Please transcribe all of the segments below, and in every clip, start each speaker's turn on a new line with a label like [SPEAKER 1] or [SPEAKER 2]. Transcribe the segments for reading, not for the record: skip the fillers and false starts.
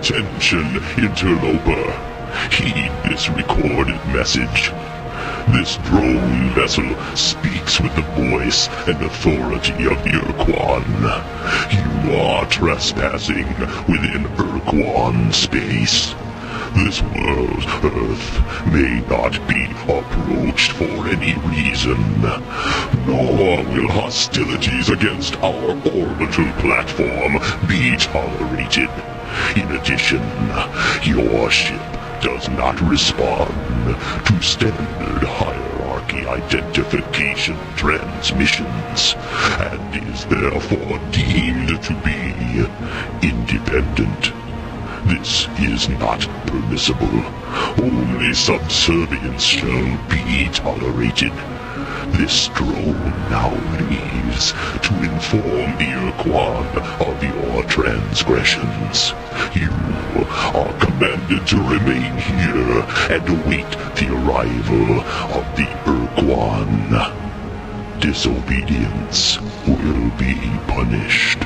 [SPEAKER 1] Attention, interloper. Heed this recorded message. This drone vessel speaks with the voice and authority of Ur-Quan. You are trespassing within Ur-Quan space. This world, Earth, may not be approached for any reason, nor will hostilities against our orbital platform be tolerated. In addition, your ship does not respond to standard hierarchy identification transmissions, and is therefore deemed to be independent. This is not permissible. Only subservience shall be tolerated. This drone now leaves to inform the Ur-Quan of your transgressions. You are commanded to remain here and await the arrival of the Ur-Quan. Disobedience will be punished.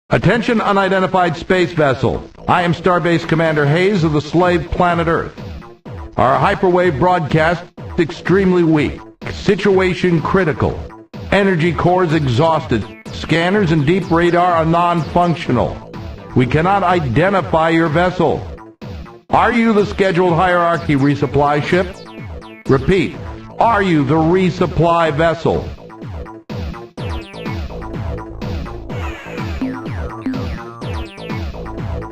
[SPEAKER 2] Attention, unidentified space vessel. I am Starbase Commander Hayes of the slave planet Earth. Our hyperwave broadcast is extremely weak. Situation critical. Energy cores exhausted. Scanners and deep radar are non-functional. We cannot identify your vessel. Are you the scheduled hierarchy resupply ship? Repeat, are you the resupply vessel?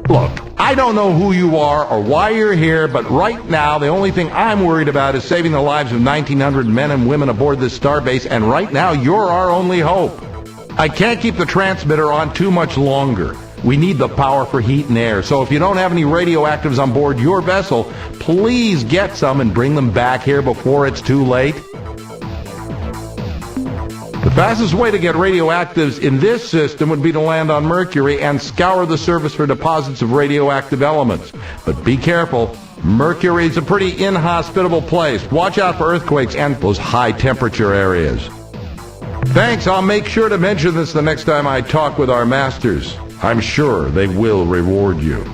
[SPEAKER 2] Look, I don't know who you are or why you're here, but right now the only thing I'm worried about is saving the lives of 1,900 men and women aboard this starbase, and right now you're our only hope. I can't keep the transmitter on too much longer. We need the power for heat and air, so if you don't have any radioactives on board your vessel, please get some and bring them back here before it's too late. The fastest way to get radioactives in this system would be to land on Mercury and scour the surface for deposits of radioactive elements. But be careful. Mercury's a pretty inhospitable place. Watch out for earthquakes and those high-temperature areas. Thanks. I'll make sure to mention this the next time I talk with our masters. I'm sure they will reward you.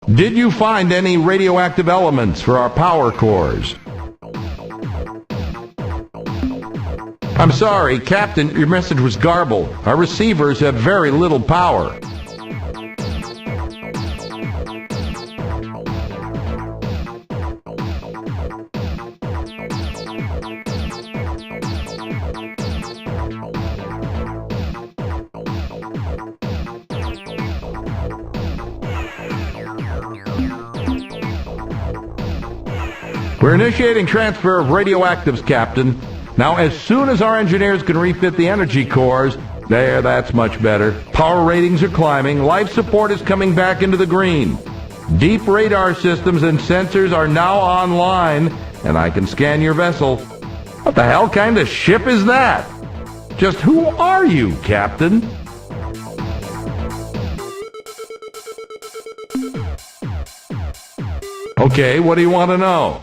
[SPEAKER 2] Did you find any radioactive elements for our power cores? I'm sorry, Captain, your message was garbled. Our receivers have very little power. We're initiating transfer of radioactives, Captain. Now, as soon as our engineers can refit the energy cores, that's much better. Power ratings are climbing. Life support is coming back into the green. Deep radar systems and sensors are now online, and I can scan your vessel. What the hell kind of ship is that? Just who are you, Captain? Okay, what do you want to know?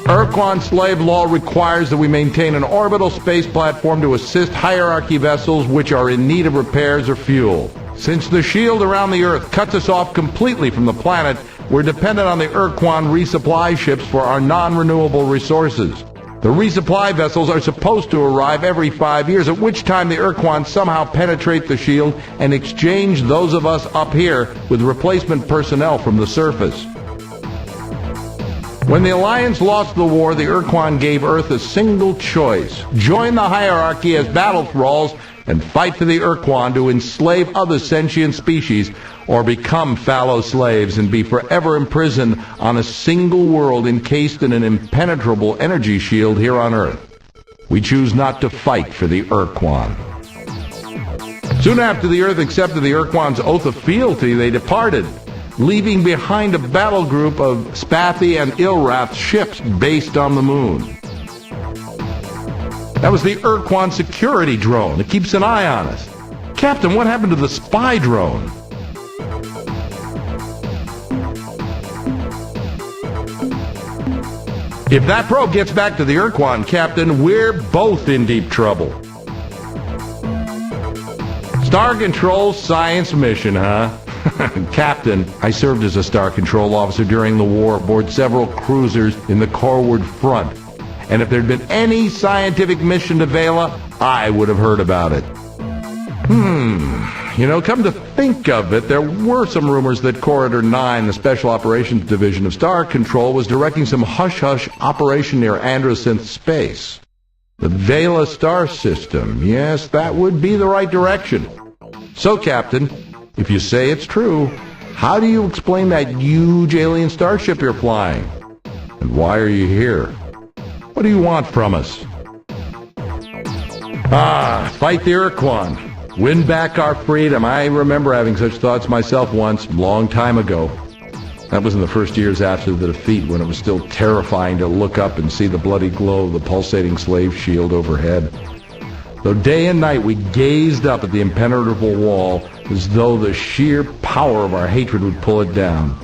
[SPEAKER 2] Ur-Quan slave law requires that we maintain an orbital space platform to assist hierarchy vessels which are in need of repairs or fuel. Since the shield around the Earth cuts us off completely from the planet, we're dependent on the Ur-Quan resupply ships for our non-renewable resources. The resupply vessels are supposed to arrive every 5 years, at which time the Ur-Quan somehow penetrate the shield and exchange those of us up here with replacement personnel from the surface. When the Alliance lost the war, the Ur-Quan gave Earth a single choice: join the hierarchy as battle thralls and fight for the Ur-Quan to enslave other sentient species, or become fallow slaves and be forever imprisoned on a single world encased in an impenetrable energy shield here on Earth. We choose not to fight for the Ur-Quan. Soon after the Earth accepted the Ur-Quan's oath of fealty, they departed, leaving behind a battle group of Spathy and Ilrath ships based on the moon. That was the Ur-Quan security drone that keeps an eye on us. Captain, what happened to the spy drone? If that probe gets back to the Ur-Quan, Captain, we're both in deep trouble. Star Control science mission, huh? Captain, I served as a Star Control officer during the war aboard several cruisers in the Corward Front. And if there'd been any scientific mission to Vela, I would have heard about it. Come to think of it, there were some rumors that Corridor 9, the Special Operations Division of Star Control, was directing some hush-hush operation near Androsynth Space. The Vela star system, yes, that would be the right direction. So, Captain, if you say it's true, how do you explain that huge alien starship you're flying? And why are you here? What do you want from us? Fight the Ur-Quan. Win back our freedom. I remember having such thoughts myself once, a long time ago. That was in the first years after the defeat, when it was still terrifying to look up and see the bloody glow of the pulsating slave shield overhead. Though day and night we gazed up at the impenetrable wall as though the sheer power of our hatred would pull it down.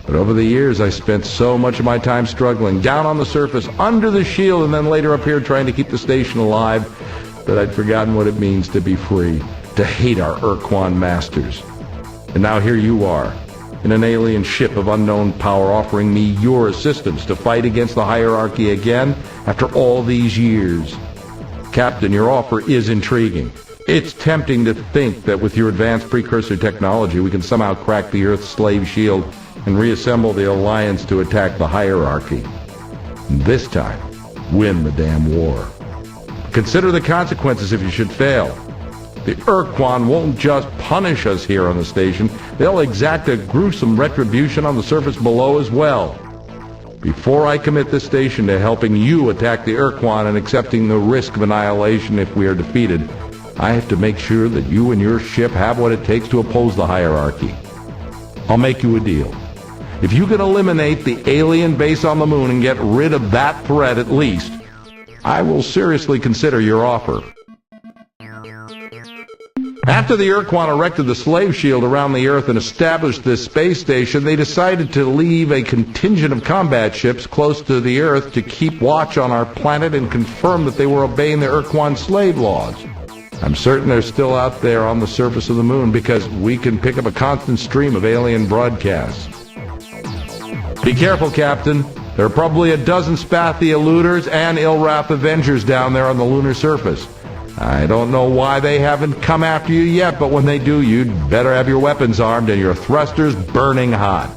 [SPEAKER 2] But over the years I spent so much of my time struggling, down on the surface, under the shield, and then later up here trying to keep the station alive, that I'd forgotten what it means to be free, to hate our Ur-Quan masters. And now here you are, in an alien ship of unknown power, offering me your assistance to fight against the hierarchy again after all these years. Captain, your offer is intriguing. It's tempting to think that with your advanced precursor technology we can somehow crack the Earth's slave shield and reassemble the Alliance to attack the hierarchy. And this time, win the damn war. Consider the consequences if you should fail. The Ur-Quan won't just punish us here on the station, they'll exact a gruesome retribution on the surface below as well. Before I commit this station to helping you attack the Ur-Quan and accepting the risk of annihilation if we are defeated, I have to make sure that you and your ship have what it takes to oppose the hierarchy. I'll make you a deal. If you can eliminate the alien base on the moon and get rid of that threat at least, I will seriously consider your offer. After the Ur-Quan erected the slave shield around the Earth and established this space station, they decided to leave a contingent of combat ships close to the Earth to keep watch on our planet and confirm that they were obeying the Ur-Quan slave laws. I'm certain they're still out there on the surface of the moon because we can pick up a constant stream of alien broadcasts. Be careful, Captain. There are probably a dozen Spathi eluders and Ilrath Avengers down there on the lunar surface. I don't know why they haven't come after you yet, but when they do, you'd better have your weapons armed and your thrusters burning hot.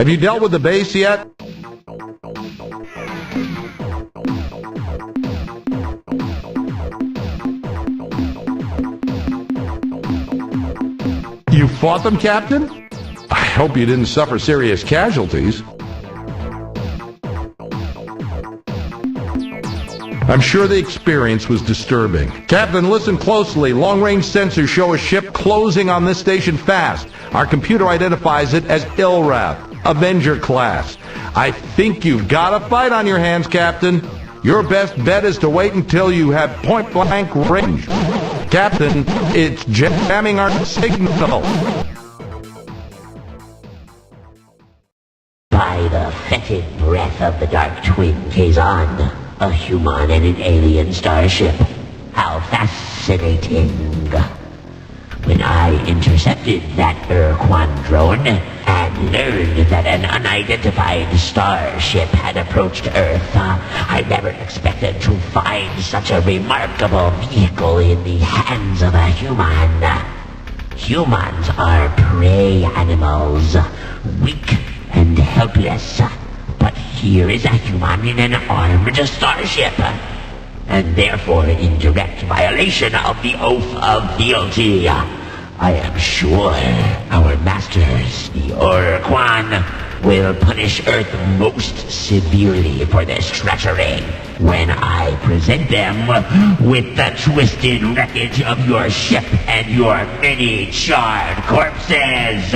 [SPEAKER 2] Have you dealt with the base yet? You fought them, Captain? I hope you didn't suffer serious casualties. I'm sure the experience was disturbing. Captain, listen closely. Long-range sensors show a ship closing on this station fast. Our computer identifies it as Ilrath, Avenger class. I think you've got a fight on your hands, Captain. Your best bet is to wait until you have point-blank range. Captain, it's jamming our signal.
[SPEAKER 3] By the fetid breath of the Dark Twin Kazon, a human and an alien starship. How fascinating. When I intercepted that Ur-Quan drone and learned that an unidentified starship had approached Earth, I never expected to find such a remarkable vehicle in the hands of a human. Humans are prey animals, weak and helpless. But here is a human in an armed starship, and therefore in direct violation of the oath of fealty. I am sure our masters, the Ur-Quan, will punish Earth most severely for this treachery when I present them with the twisted wreckage of your ship and your many charred corpses.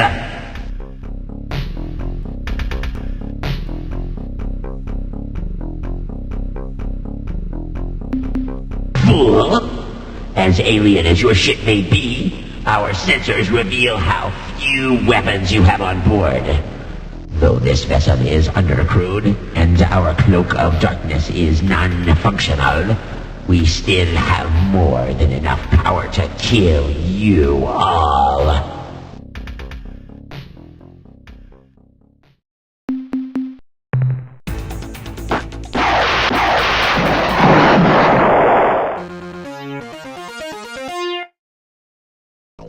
[SPEAKER 3] Fool! As alien as your ship may be, our sensors reveal how few weapons you have on board. Though this vessel is undercrewed, and our cloak of darkness is non-functional, we still have more than enough power to kill you all.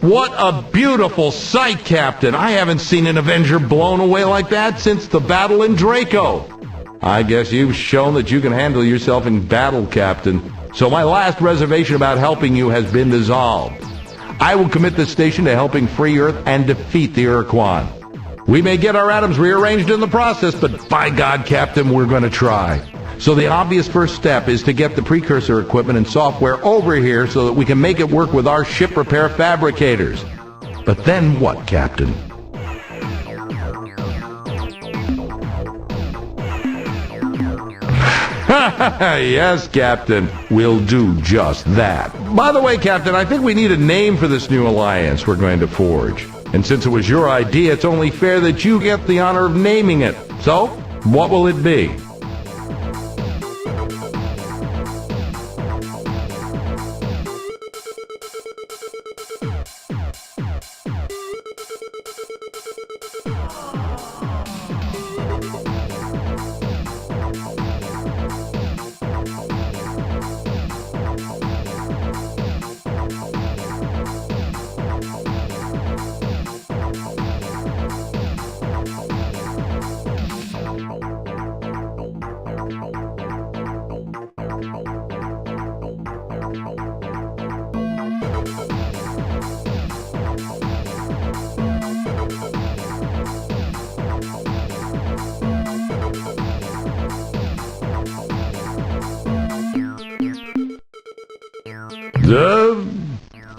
[SPEAKER 2] What a beautiful sight, Captain. I haven't seen an Avenger blown away like that since the battle in Draco. I guess you've shown that you can handle yourself in battle, Captain. So my last reservation about helping you has been dissolved. I will commit this station to helping free Earth and defeat the Ur-Quan. We may get our atoms rearranged in the process, but by God, Captain, we're going to try. So the obvious first step is to get the precursor equipment and software over here so that we can make it work with our ship repair fabricators. But then what, Captain? Yes, Captain. We'll do just that. By the way, Captain, I think we need a name for this new alliance we're going to forge. And since it was your idea, it's only fair that you get the honor of naming it. So, what will it be?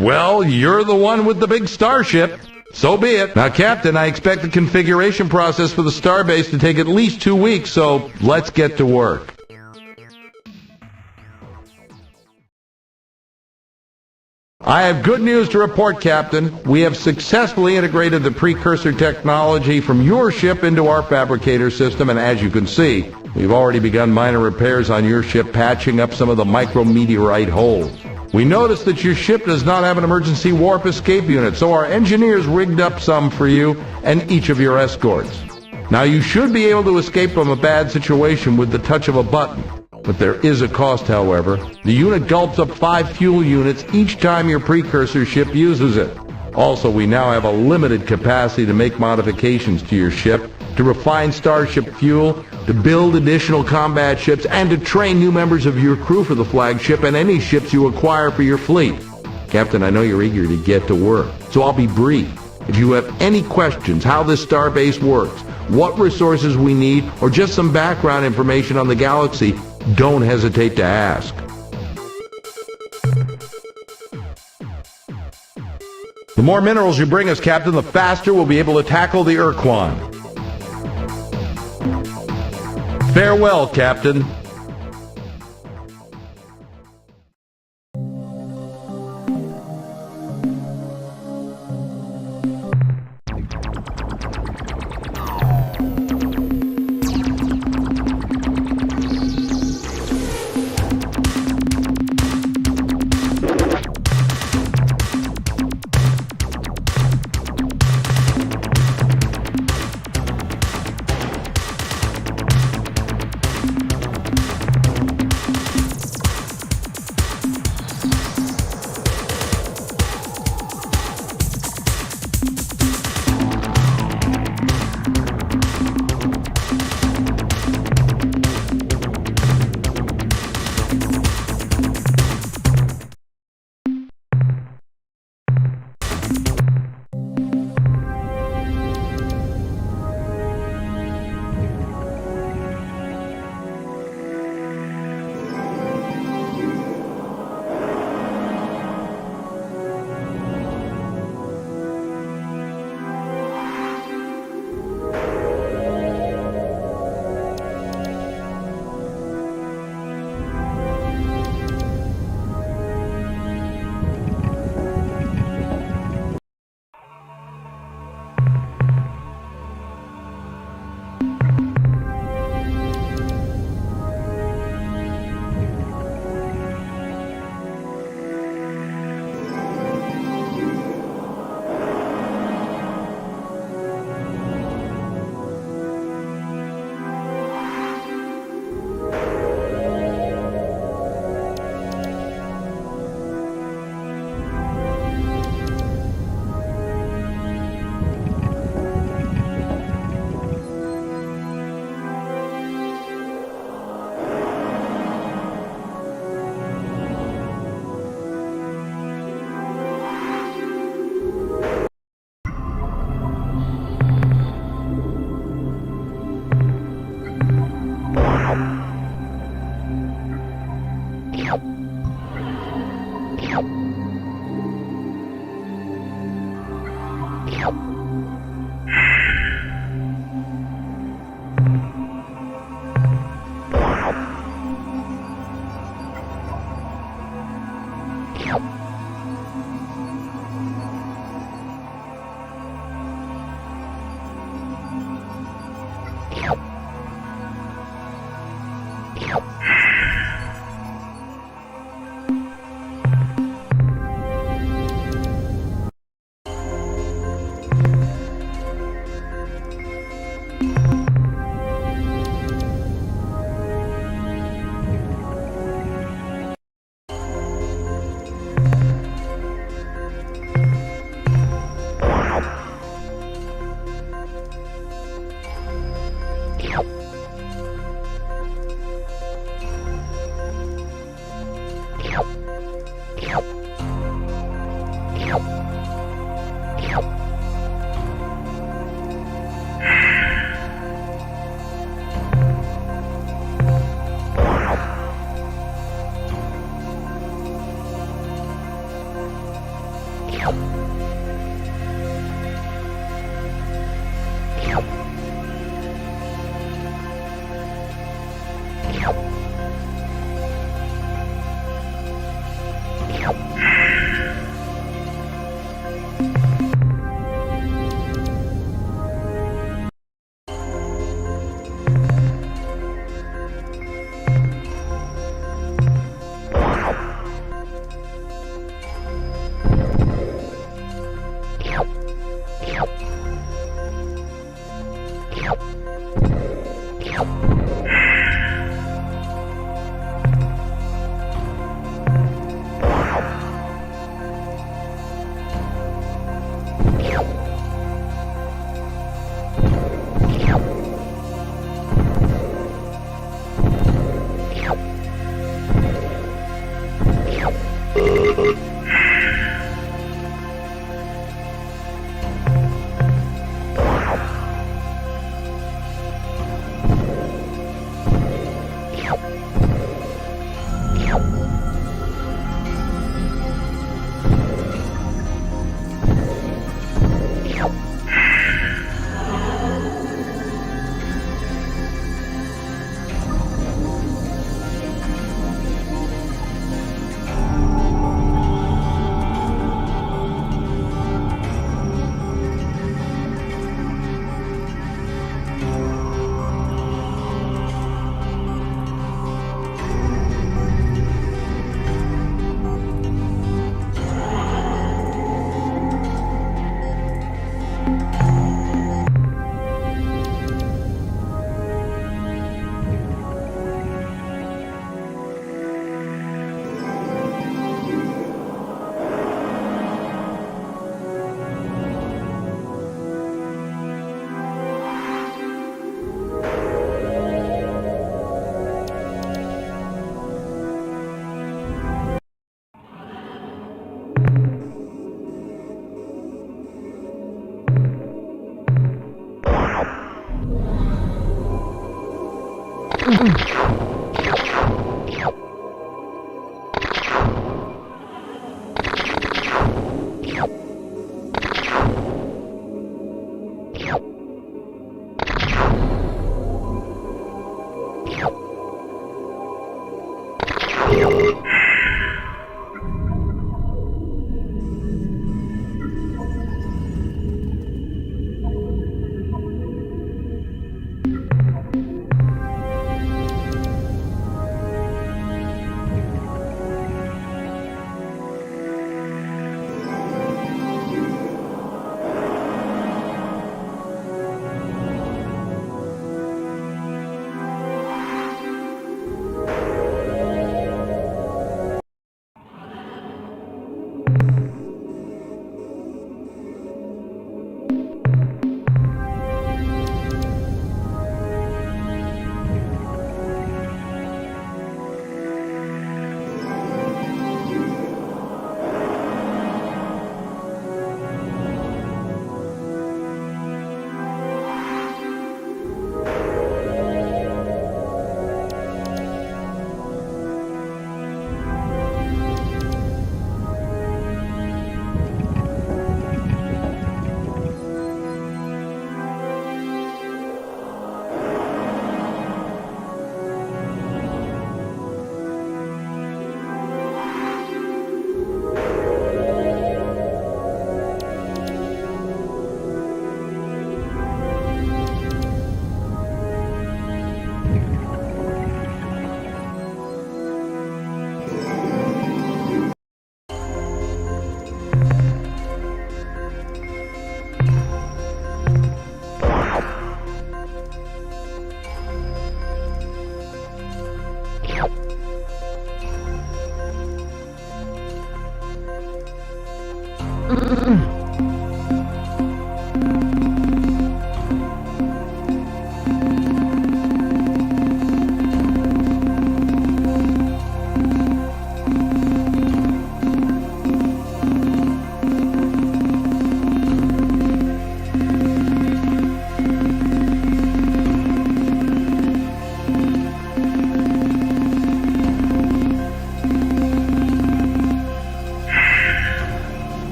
[SPEAKER 2] Well, you're the one with the big starship. So be it. Now, Captain, I expect the configuration process for the starbase to take at least 2 weeks, so let's get to work. I have good news to report, Captain. We have successfully integrated the precursor technology from your ship into our fabricator system, and as you can see, we've already begun minor repairs on your ship, patching up some of the micrometeorite holes. We noticed that your ship does not have an emergency warp escape unit, so our engineers rigged up some for you and each of your escorts. Now, you should be able to escape from a bad situation with the touch of a button. But there is a cost, however. The unit gulps up 5 fuel units each time your precursor ship uses it. Also, we now have a limited capacity to make modifications to your ship, to refine starship fuel, to build additional combat ships, and to train new members of your crew for the flagship and any ships you acquire for your fleet. Captain, I know you're eager to get to work, so I'll be brief. If you have any questions how this starbase works, what resources we need, or just some background information on the galaxy, don't hesitate to ask. The more minerals you bring us, Captain, the faster we'll be able to tackle the Ur-Quan. Farewell, Captain.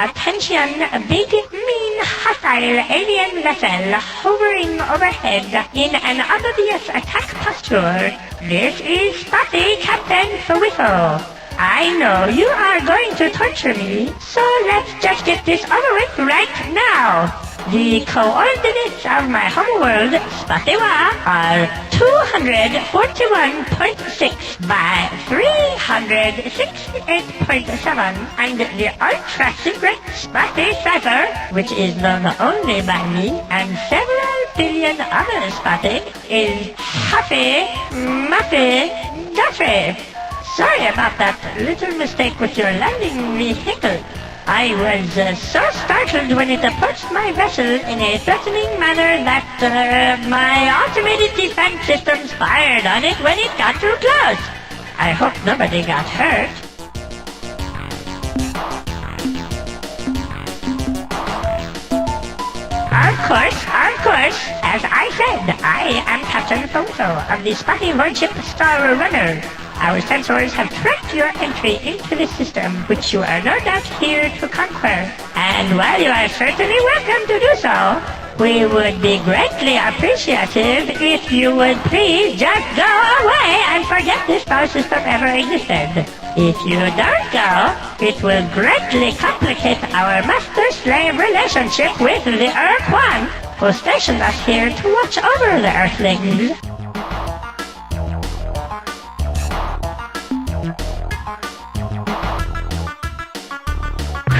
[SPEAKER 4] Attention, a big, mean, hostile alien vessel hovering overhead in an obvious attack posture. This is Spotty Captain Whistle. I know you are going to torture me, so let's just get this over with right now. The coordinates of my homeworld, Spatiwa, are 241.6 by 368.7, and the ultra-secret Spati cipher, which is known only by me and several billion other Spati, is Huffy Muffy Duffy. Sorry about that little mistake with your landing vehicle. I was so startled when it approached my vessel in a threatening manner that my automated defense systems fired on it when it got too close. I hope nobody got hurt. Of course, as I said, I am Captain Photo of the Spotty Lordship Star Runner. Our sensors have tracked your entry into the system, which you are no doubt here to conquer. And while you are certainly welcome to do so, we would be greatly appreciative if you would please just go away and forget this star system ever existed. If you don't go, it will greatly complicate our master-slave relationship with the Ur-Quan, who stationed us here to watch over the Earthlings.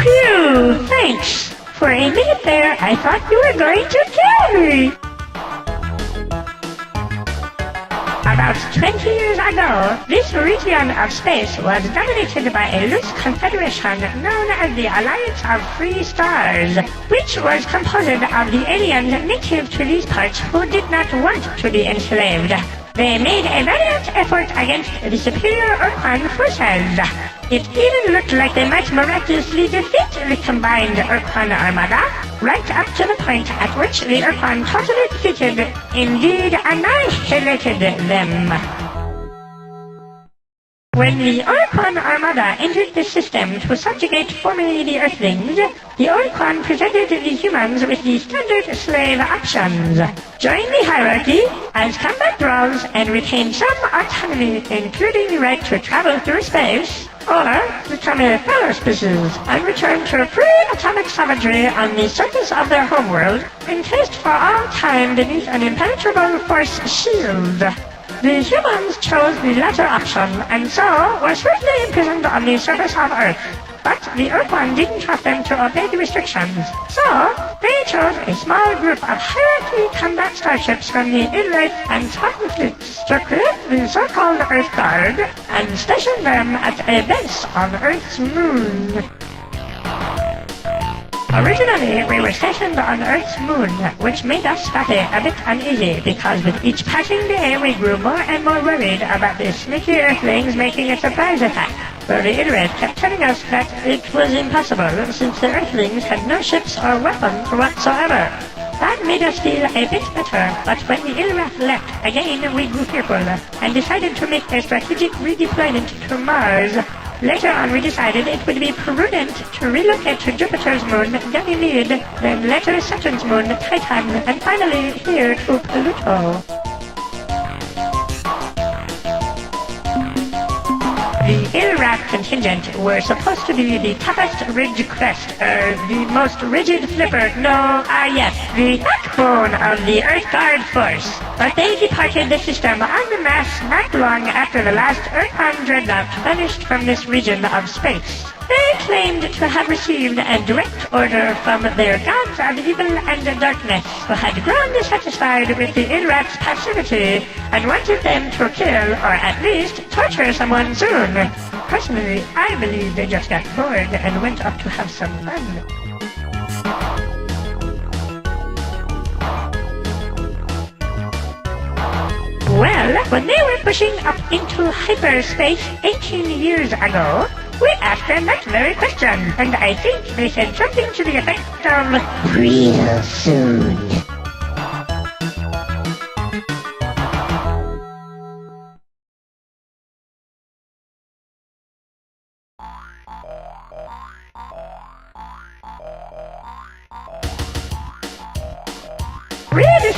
[SPEAKER 4] Phew, thanks. For a minute there, I thought you were going to kill me. About 20 years ago, this region of space was dominated by a loose confederation known as the Alliance of Free Stars, which was composed of the aliens native to these parts who did not want to be enslaved. They made a valiant effort against the superior Ur-Quan forces. It even looked like they might miraculously defeat the combined Ur-Quan armada, right up to the point at which the Ur-Quan totally defeated, indeed annihilated them. When the Ur-Quan armada entered the system to subjugate formerly the Earthlings, the Ur-Quan presented the humans with the standard slave options. Join the hierarchy as combat roles and retain some autonomy, including the right to travel through space, or become a fellow species and return to pre-atomic savagery on the surface of their homeworld, encased for all time beneath an impenetrable force shield. The humans chose the latter option, and so were swiftly imprisoned on the surface of Earth. But the Ur-Quan didn't trust them to obey the restrictions, so they chose a small group of hierarchy combat starships from the Illwraith and Spartan fleets to create the so-called Earth Guard and station them at a base on Earth's moon. Originally, we were stationed on Earth's moon, which made us Spotty a bit uneasy, because with each passing day we grew more and more worried about the sneaky Earthlings making a surprise attack. But the Illwraith kept telling us that it was impossible, since the Earthlings had no ships or weapons whatsoever. That made us feel a bit better, but when the Illwraith left, again we grew fearful, and decided to make a strategic redeployment to Mars. Later on we decided it would be prudent to relocate to Jupiter's moon, Ganymede, then later Saturn's moon, Titan, and finally here to Pluto. The Illwraith contingent were supposed to be the toughest ridge crest, the most rigid flipper, the backbone of the Earth Guard force. But they departed the system en masse not long after the last Ur-Quan dreadnought vanished from this region of space. They claimed to have received a direct order from their gods of evil and darkness, who had grown dissatisfied with the Illwraith's passivity and wanted them to kill, or at least torture someone soon. Personally, I believe they just got bored and went up to have some fun. Well, when they were pushing up into hyperspace 18 years ago, we asked them that very question, and I think they said something to the effect of,
[SPEAKER 3] Real soon.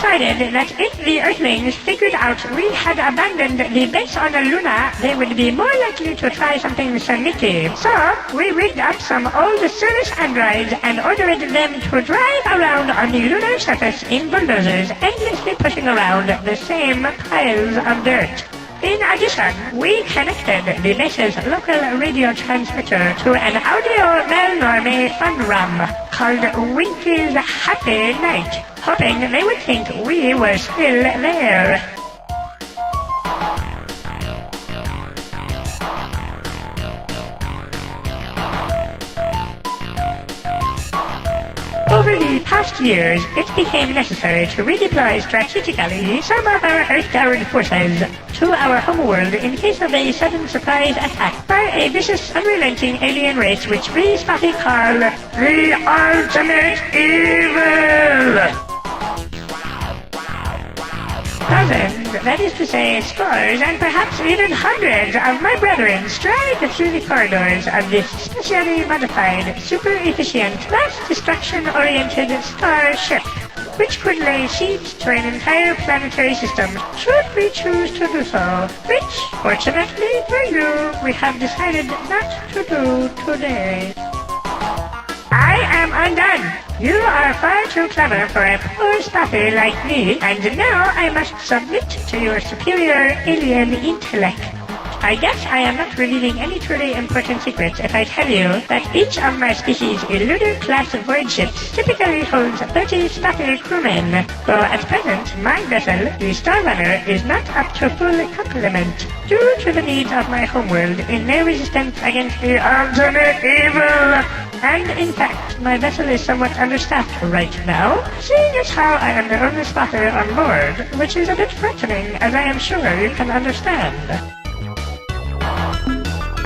[SPEAKER 4] decided that if the Earthlings figured out we had abandoned the base on Luna, they would be more likely to try something sneaky. So, we rigged up some old service androids and ordered them to drive around on the lunar surface in bulldozers, endlessly pushing around the same piles of dirt. In addition, we connected the base's local radio transmitter to an audio malnorme fun rum called Winky's Happy Night, hoping they would think we were still there. Over the past years, it became necessary to redeploy strategically some of our Earth-powered forces to our homeworld in case of a sudden surprise attack by a vicious, unrelenting alien race which we Spotty call the Ultimate Evil! Dozens, that is to say scores and perhaps even hundreds of my brethren stride through the corridors of this specially modified, super-efficient, mass destruction-oriented starship, which could lay siege to an entire planetary system should we choose to do so, which, fortunately for you, we have decided not to do today. I am undone! You are far too clever for a poor Spotty like me, and now I must submit to your superior alien intellect. I guess I am not revealing any truly important secrets if I tell you that each of my species' lunar-class void ships typically holds 30 Spotty crewmen, though at present my vessel, the Star Runner, is not up to full complement due to the needs of my homeworld in their resistance against the Ultimate Evil. And in fact, my vessel is somewhat understaffed right now, seeing as how I am the only spotter on board, which is a bit frightening, as I am sure you can understand.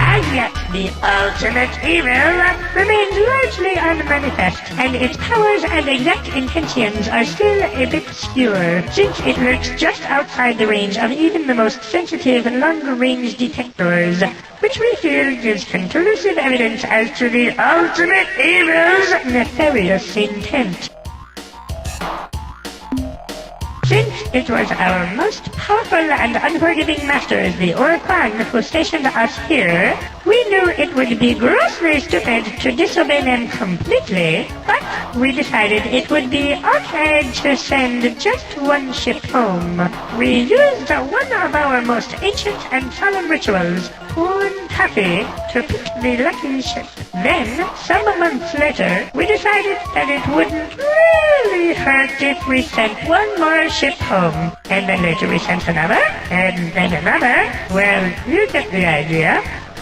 [SPEAKER 4] As yet, the Ultimate Evil remains largely unmanifest, and its powers and exact intentions are still a bit obscure, since it lurks just outside the range of even the most sensitive long-range detectors, which we feel gives conclusive evidence as to the Ultimate Evil's nefarious intent. Since it was our most powerful and unforgiving masters, the Ur-Quan, who stationed us here, we knew it would be grossly stupid to disobey them completely, but we decided it would be okay to send just one ship home. We used one of our most ancient and solemn rituals, Taffy, to pick the lucky ship. Then, some months later, we decided that it wouldn't really hurt if we sent one more ship home. And then later we sent another, and then another. Well, you get the idea.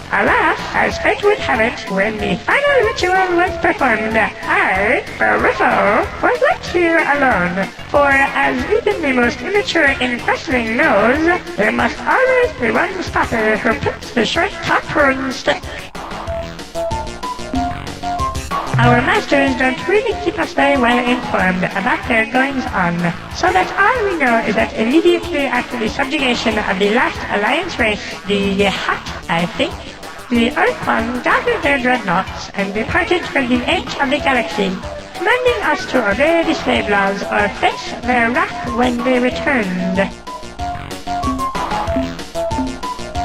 [SPEAKER 4] Alas, as fate would have it, when the final ritual was performed, I, Barriffo, was left here alone. For, as even the most immature in wrestling knows, there must always be one spotter who picks the short top stick. Our masters don't really keep us very well informed about their goings-on, so that all we know is that immediately after the subjugation of the last Alliance race, the Hut, I think, the Ur-Quan gathered their dreadnoughts and departed for the edge of the galaxy, commanding us to obey the slave laws or face their wrath when they returned.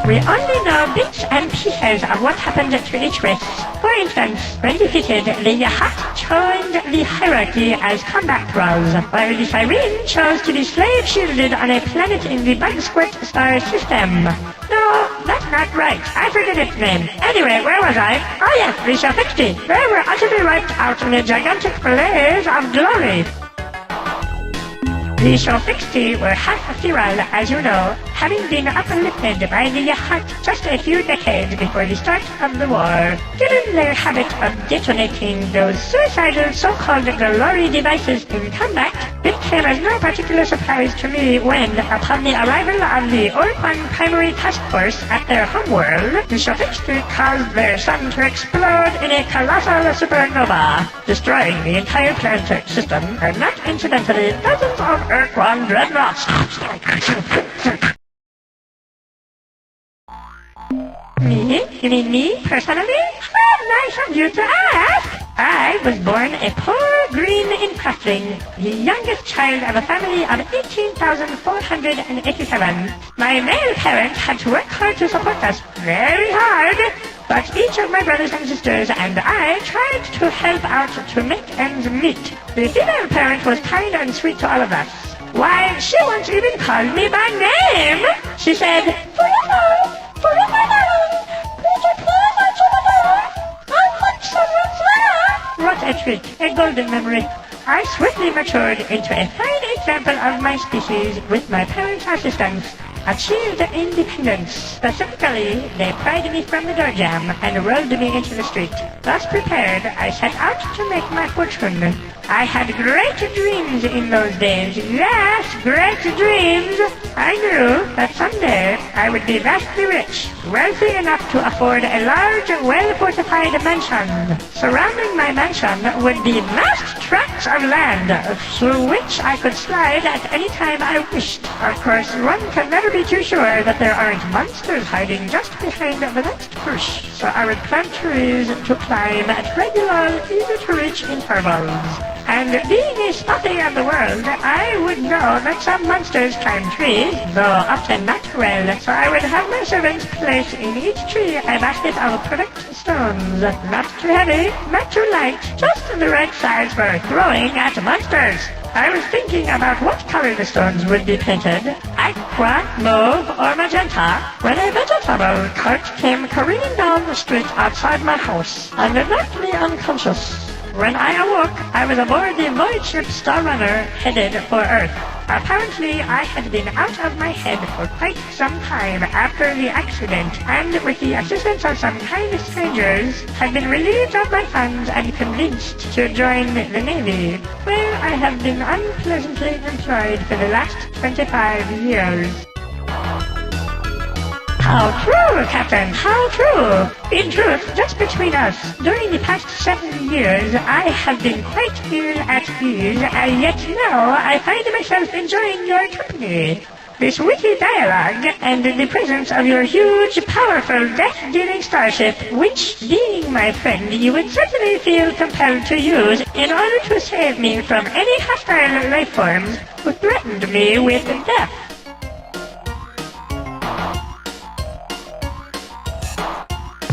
[SPEAKER 4] We only know bits and pieces of what happened to each race. For instance, when defeated, the Yahat joined the hierarchy as combat thralls, while the Cyrene chose to be slave-shielded on a planet in the Bug-Squirt star system. No, that's not right. I forget its name. Anyway, where was I? Oh yes, the Shafixti. They were utterly wiped out in a gigantic blaze of glory. The Shafixti were half feral, as you know, having been uplifted by the Yahat just a few decades before the start of the war. Given their habit of detonating those suicidal so-called glory devices in combat, it came as no particular surprise to me when, upon the arrival of the Ur-Quan Primary Task Force at their homeworld, the Shafixti caused their sun to explode in a colossal supernova, destroying the entire planetary system, and not incidentally dozens of Ur-Quan dreadnoughts. Me? You mean me, personally? How nice of you to ask! I was born a poor green incrusting, the youngest child of a family of 18,487. My male parents had to work hard to support us, very hard, but each of my brothers and sisters and I tried to help out to make ends meet. The female parent was kind and sweet to all of us. Why, she once even called me by name. She said, "Forever, forever long, please please answer the door. I want someone's there." What a treat, a golden memory. I swiftly matured into a fine example of my species with my parents' assistance. Achieved independence. Specifically, they pried me from the door jamb and rolled me into the street. Thus prepared, I set out to make my fortune. I had great dreams in those days. Yes, great dreams. I knew that someday I would be vastly rich, wealthy enough to afford a large, well-fortified mansion. Surrounding my mansion would be vast tracts of land, through which I could slide at any time I wished. Of course, one can never be too sure that there aren't monsters hiding just behind the next bush, so I would plant trees to climb at regular, easy-to-reach intervals. And being a spotty of the world, I would know that some monsters climb trees, though often not well, so I would have my servants place in each tree a basket of correct stones. Not too heavy, not too light, just the right size for throwing at monsters. I was thinking about what color the stones would be painted. Aqua, mauve, or magenta, when a vegetable cart came careening down the street outside my house and knocked me unconscious. When I awoke, I was aboard the void ship Star Runner, headed for Earth. Apparently, I had been out of my head for quite some time after the accident, and with the assistance of some kind strangers, had been relieved of my funds and convinced to join the Navy, where I have been unpleasantly employed for the last 25 years. How true, Captain, how true! In truth, just between us, during the past 7 years, I have been quite ill at ease, and yet now I find myself enjoying your company. This witty dialogue, and the presence of your huge, powerful, death-dealing starship, which, being my friend, you would certainly feel compelled to use in order to save me from any hostile life forms who threatened me with death.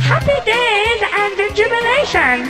[SPEAKER 4] Happy days and jubilation!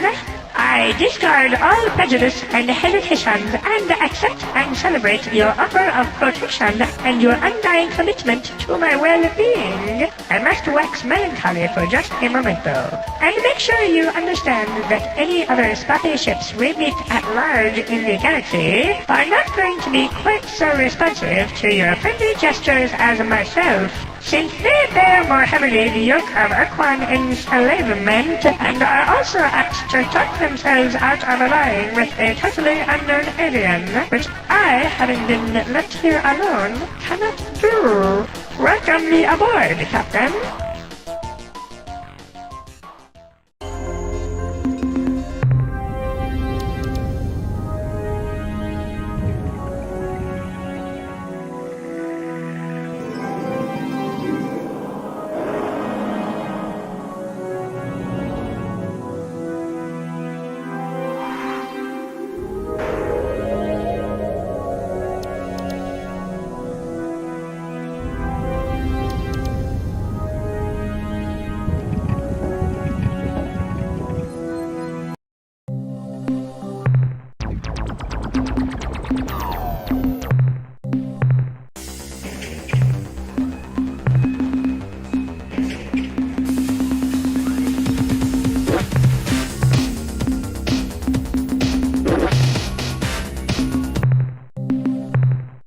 [SPEAKER 4] I discard all prejudice and hesitations and accept and celebrate your offer of protection and your undying commitment to my well-being. I must wax melancholy for just a moment though, and make sure you understand that any other spotty ships we meet at large in the galaxy are not going to be quite so responsive to your friendly gestures as myself, since they bear more heavily the yoke of Ur-Quan enslavement and are also apt to talk themselves out of allying with a totally unknown alien, which I, having been left here alone, cannot do. Welcome me aboard, Captain.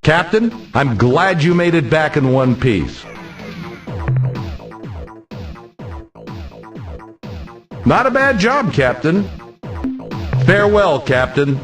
[SPEAKER 2] Captain, I'm glad you made it back in one piece. Not a bad job, Captain. Farewell, Captain.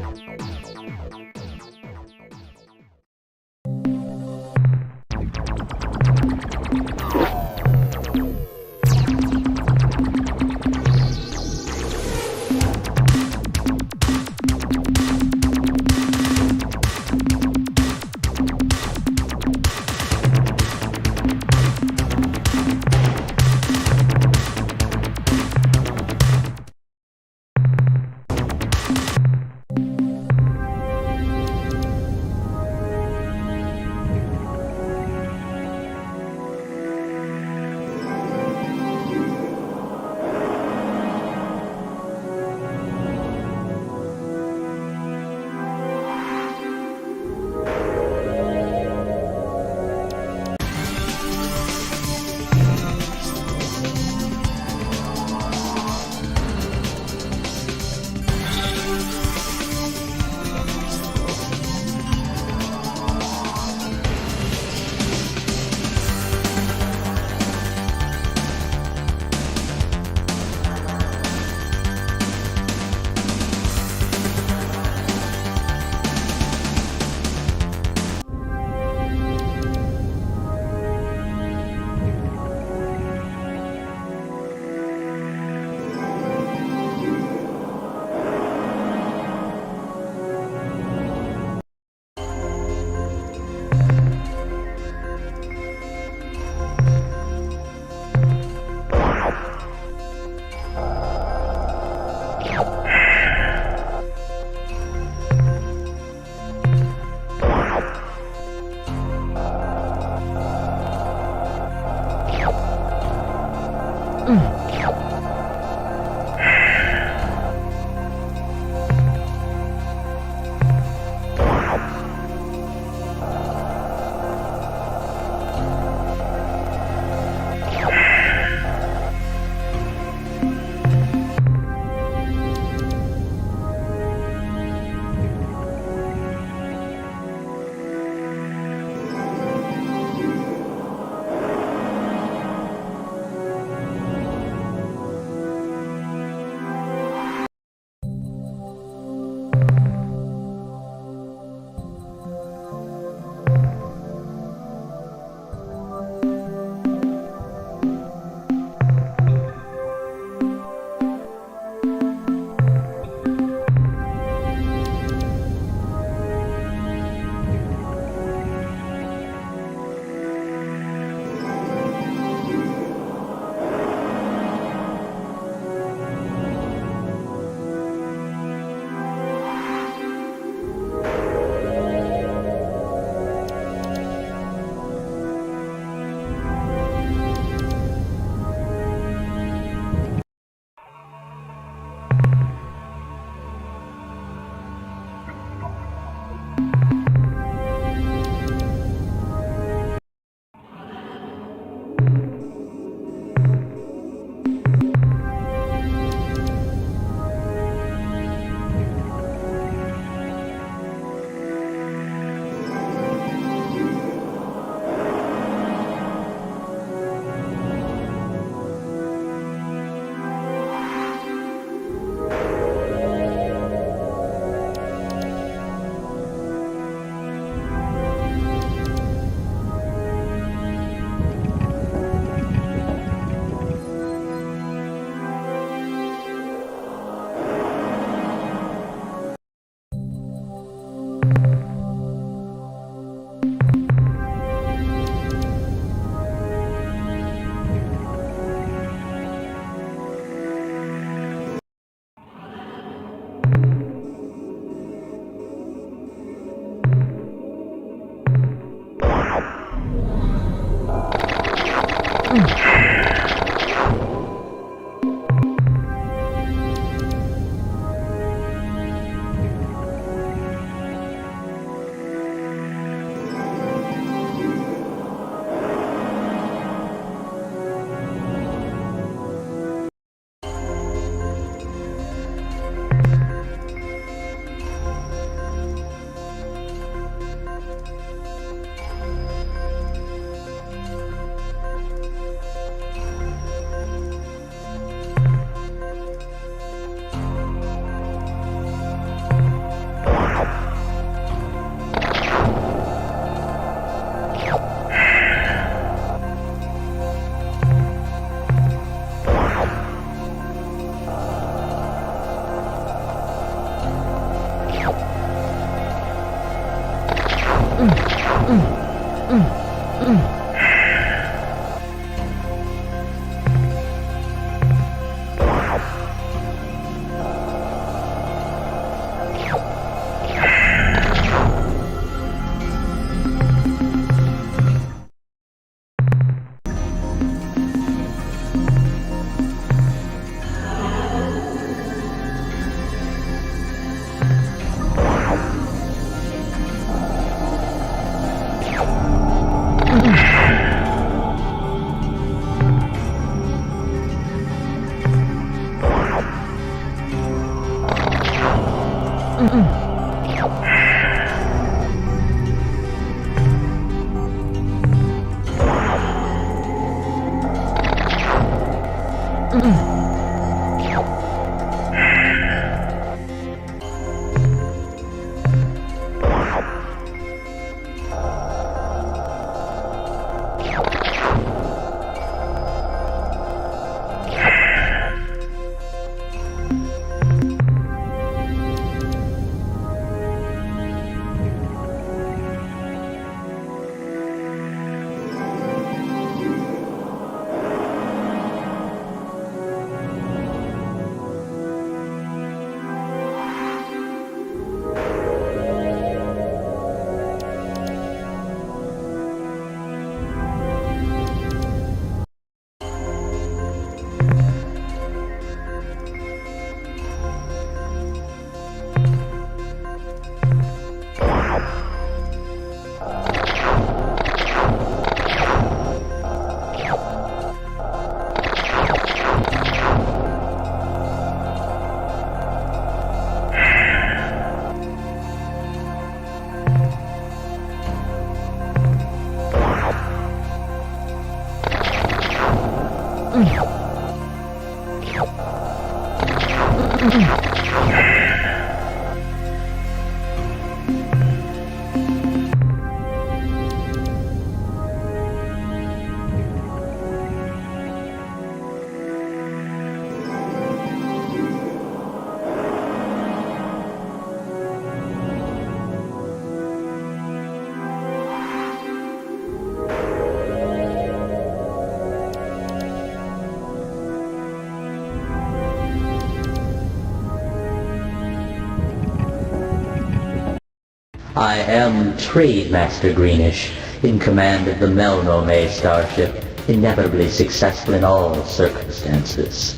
[SPEAKER 5] I am Trade Master Greenish, in command of the Melnome starship, inevitably successful in all circumstances.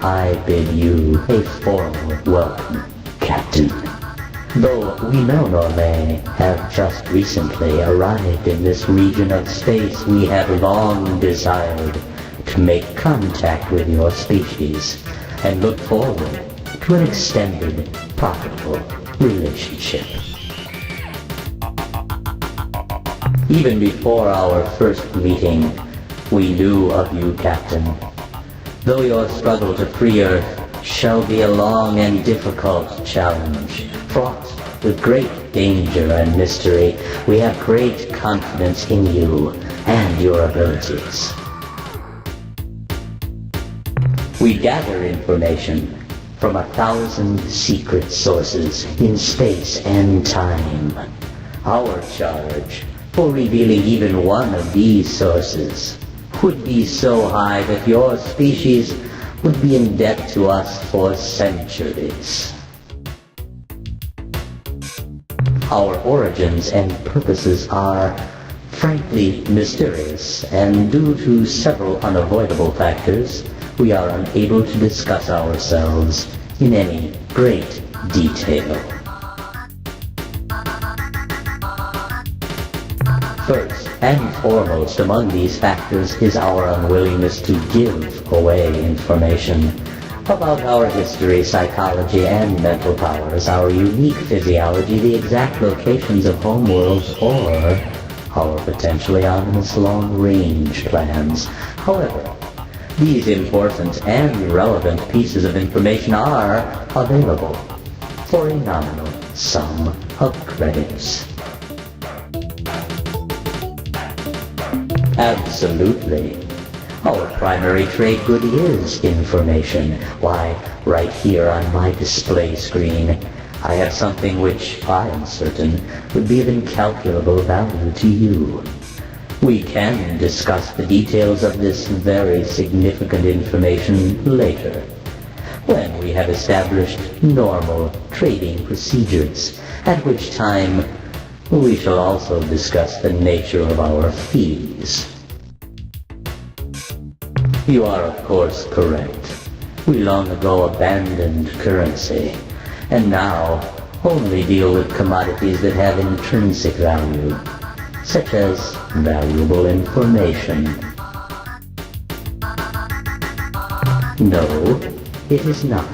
[SPEAKER 5] I bid you a formal welcome, Captain. Though we Melnome have just recently arrived in this region of space, we have long desired to make contact with your species and look forward to an extended, profitable relationship. Even before our first meeting, we knew of you, Captain. Though your struggle to free Earth shall be a long and difficult challenge, fraught with great danger and mystery, we have great confidence in you and your abilities. We gather information from 1,000 secret sources in space and time. Our charge for revealing even one of these sources would be so high that your species would be in debt to us for centuries. Our origins and purposes are frankly mysterious, and due to several unavoidable factors, we are unable to discuss ourselves in any great detail. First and foremost among these factors is our unwillingness to give away information about our history, psychology, and mental powers, our unique physiology, the exact locations of homeworlds, or our potentially ominous long-range plans. However, these important and relevant pieces of information are available for a nominal sum of credits. Absolutely. Our primary trade good is information. Why, right here on my display screen, I have something which I am certain would be of incalculable value to you. We can discuss the details of this very significant information later, when we have established normal trading procedures, at which time we shall also discuss the nature of our fees. You are, of course, correct. We long ago abandoned currency, and now only deal with commodities that have intrinsic value, such as valuable information. No, it is not.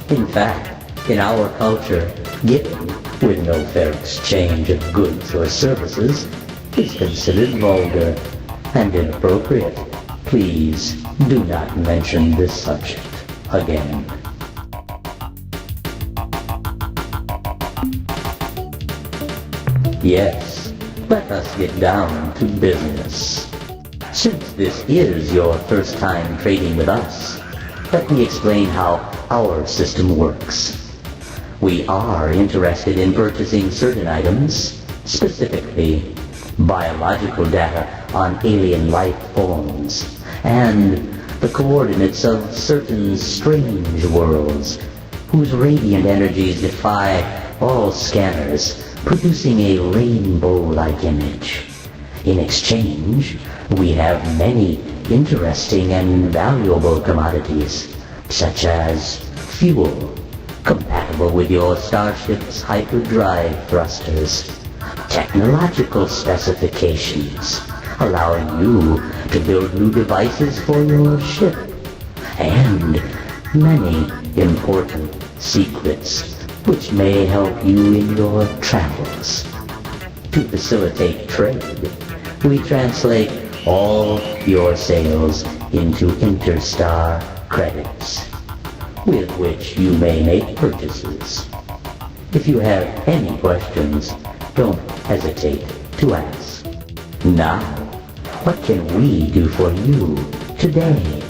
[SPEAKER 5] In fact, in our culture, giving with no fair exchange of goods or services is considered vulgar and inappropriate. Please do not mention this subject again. Yes, let us get down to business. Since this is your first time trading with us, let me explain how our system works. We are interested in purchasing certain items, specifically biological data on alien life forms, and the coordinates of certain strange worlds whose radiant energies defy all scanners, producing a rainbow-like image. In exchange, we have many interesting and valuable commodities, such as fuel, compatible with your starship's hyperdrive thrusters, technological specifications, allowing you to build new devices for your ship, and many important secrets which may help you in your travels. To facilitate trade, we translate all your sales into interstar credits, with which you may make purchases. If you have any questions, don't hesitate to ask. Now, what can we do for you today?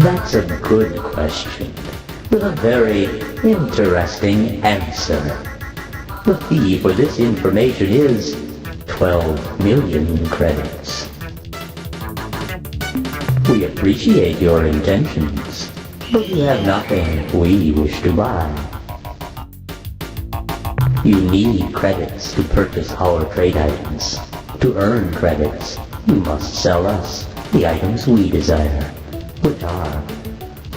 [SPEAKER 5] That's a good question, with a very interesting answer. The fee for this information is 12 million credits. We appreciate your intentions, but we have nothing we wish to buy. You need credits to purchase our trade items. To earn credits, you must sell us the items we desire, which are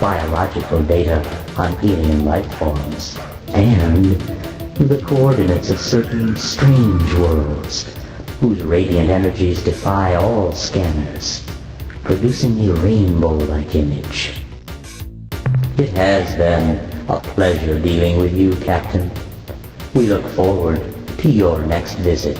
[SPEAKER 5] biological data on alien life forms, and the coordinates of certain strange worlds, whose radiant energies defy all scanners, producing a rainbow-like image. It has been a pleasure dealing with you, Captain. We look forward to your next visit.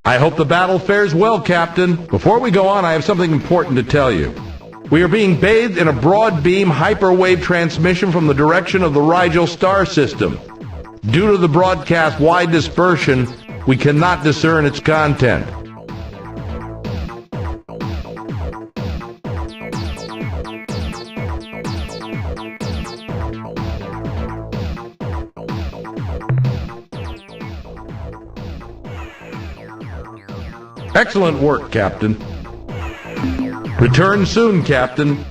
[SPEAKER 2] I hope the battle fares well, Captain. Before we go on, I have something important to tell you. We are being bathed in a broad-beam hyperwave transmission from the direction of the Rigel star system. Due to the broadcast's wide dispersion, we cannot discern its content. Excellent work, Captain. Return soon, Captain.